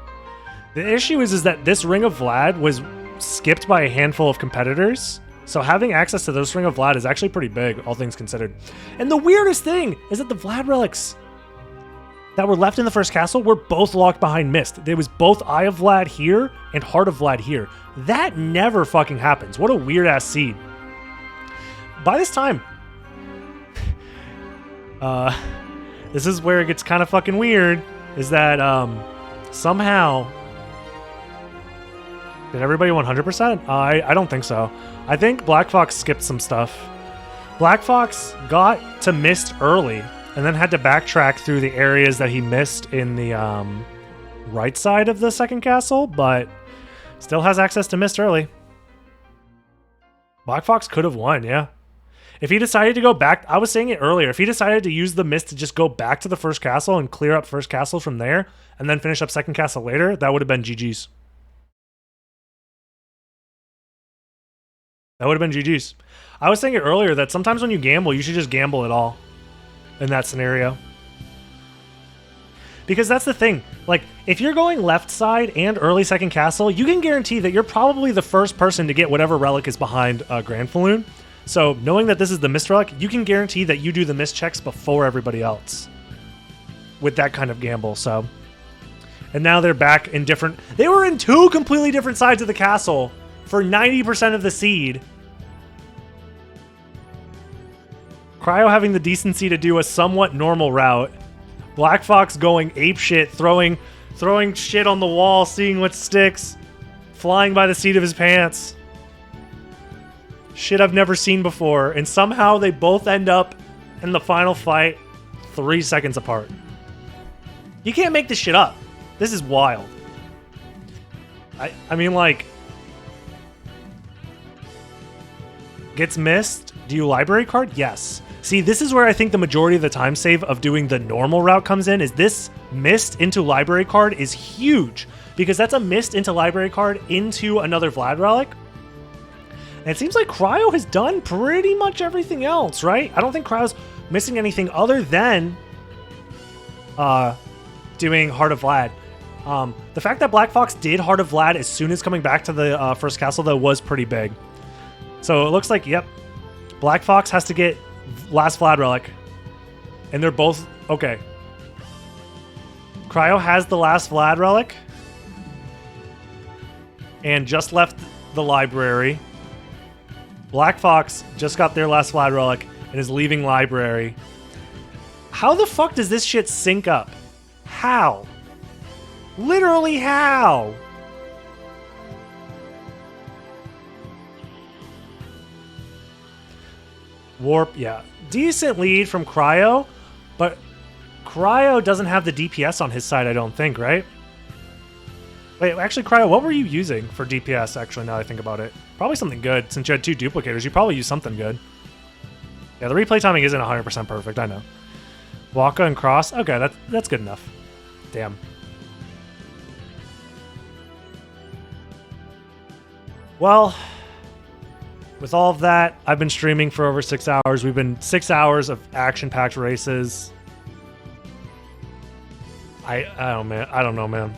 The issue is that this Ring of Vlad was skipped by a handful of competitors, so having access to this Ring of Vlad is actually pretty big, all things considered. And the weirdest thing is that the Vlad relics that were left in the first castle were both locked behind Mist. There was both Eye of Vlad here and Heart of Vlad here. That never fucking happens. What a weird-ass seed. By this time... this is where it gets kind of fucking weird, is that somehow... Did everybody 100%? I don't think so. I think Black Fox skipped some stuff. Black Fox got to Mist early, and then had to backtrack through the areas that he missed in the right side of the second castle, but still has access to Mist early. Black Fox could have won, yeah. If he decided to go back, I was saying it earlier, if he decided to use the Mist to just go back to the first castle and clear up first castle from there, and then finish up second castle later, that would have been GG's. That would have been GG's. I was saying it earlier that sometimes when you gamble, you should just gamble it all in that scenario. Because that's the thing. Like, if you're going left side and early second castle, you can guarantee that you're probably the first person to get whatever relic is behind Grand Falloon. So, knowing that this is the Mist relic, you can guarantee that you do the Mist checks before everybody else. With that kind of gamble, so. And now they're back in different... They were in 2 completely different sides of the castle for 90% of the seed. Cryo having the decency to do a somewhat normal route. Black Fox going apeshit, throwing shit on the wall, seeing what sticks. Flying by the seat of his pants. Shit I've never seen before. And somehow they both end up in the final fight 3 seconds apart. You can't make this shit up. This is wild. I mean, like... Gets missed? Do you library card? Yes. See, this is where I think the majority of the time save of doing the normal route comes in, is this mist into library card is huge, because that's a mist into library card into another Vlad relic. And it seems like Cryo has done pretty much everything else, right? I don't think Cryo's missing anything other than doing Heart of Vlad. The fact that Black Fox did Heart of Vlad as soon as coming back to the first castle, though, was pretty big. So it looks like, yep, Black Fox has to get last Vlad relic. And they're both... Okay. Cryo has the last Vlad relic. And just left the library. Black Fox just got their last Vlad relic and is leaving library. How the fuck does this shit sync up? How? Literally how? Warp, yeah. Decent lead from Cryo, but Cryo doesn't have the DPS on his side, I don't think, right? Wait, actually, Cryo, what were you using for DPS, actually, now that I think about it? Probably something good. Since you had 2 duplicators, you probably used something good. Yeah, the replay timing isn't 100% perfect, I know. Waka and Cross? Okay, that's good enough. Damn. Well, with all of that, I've been streaming for over 6 hours. We've been 6 hours of action-packed races. I don't know, man.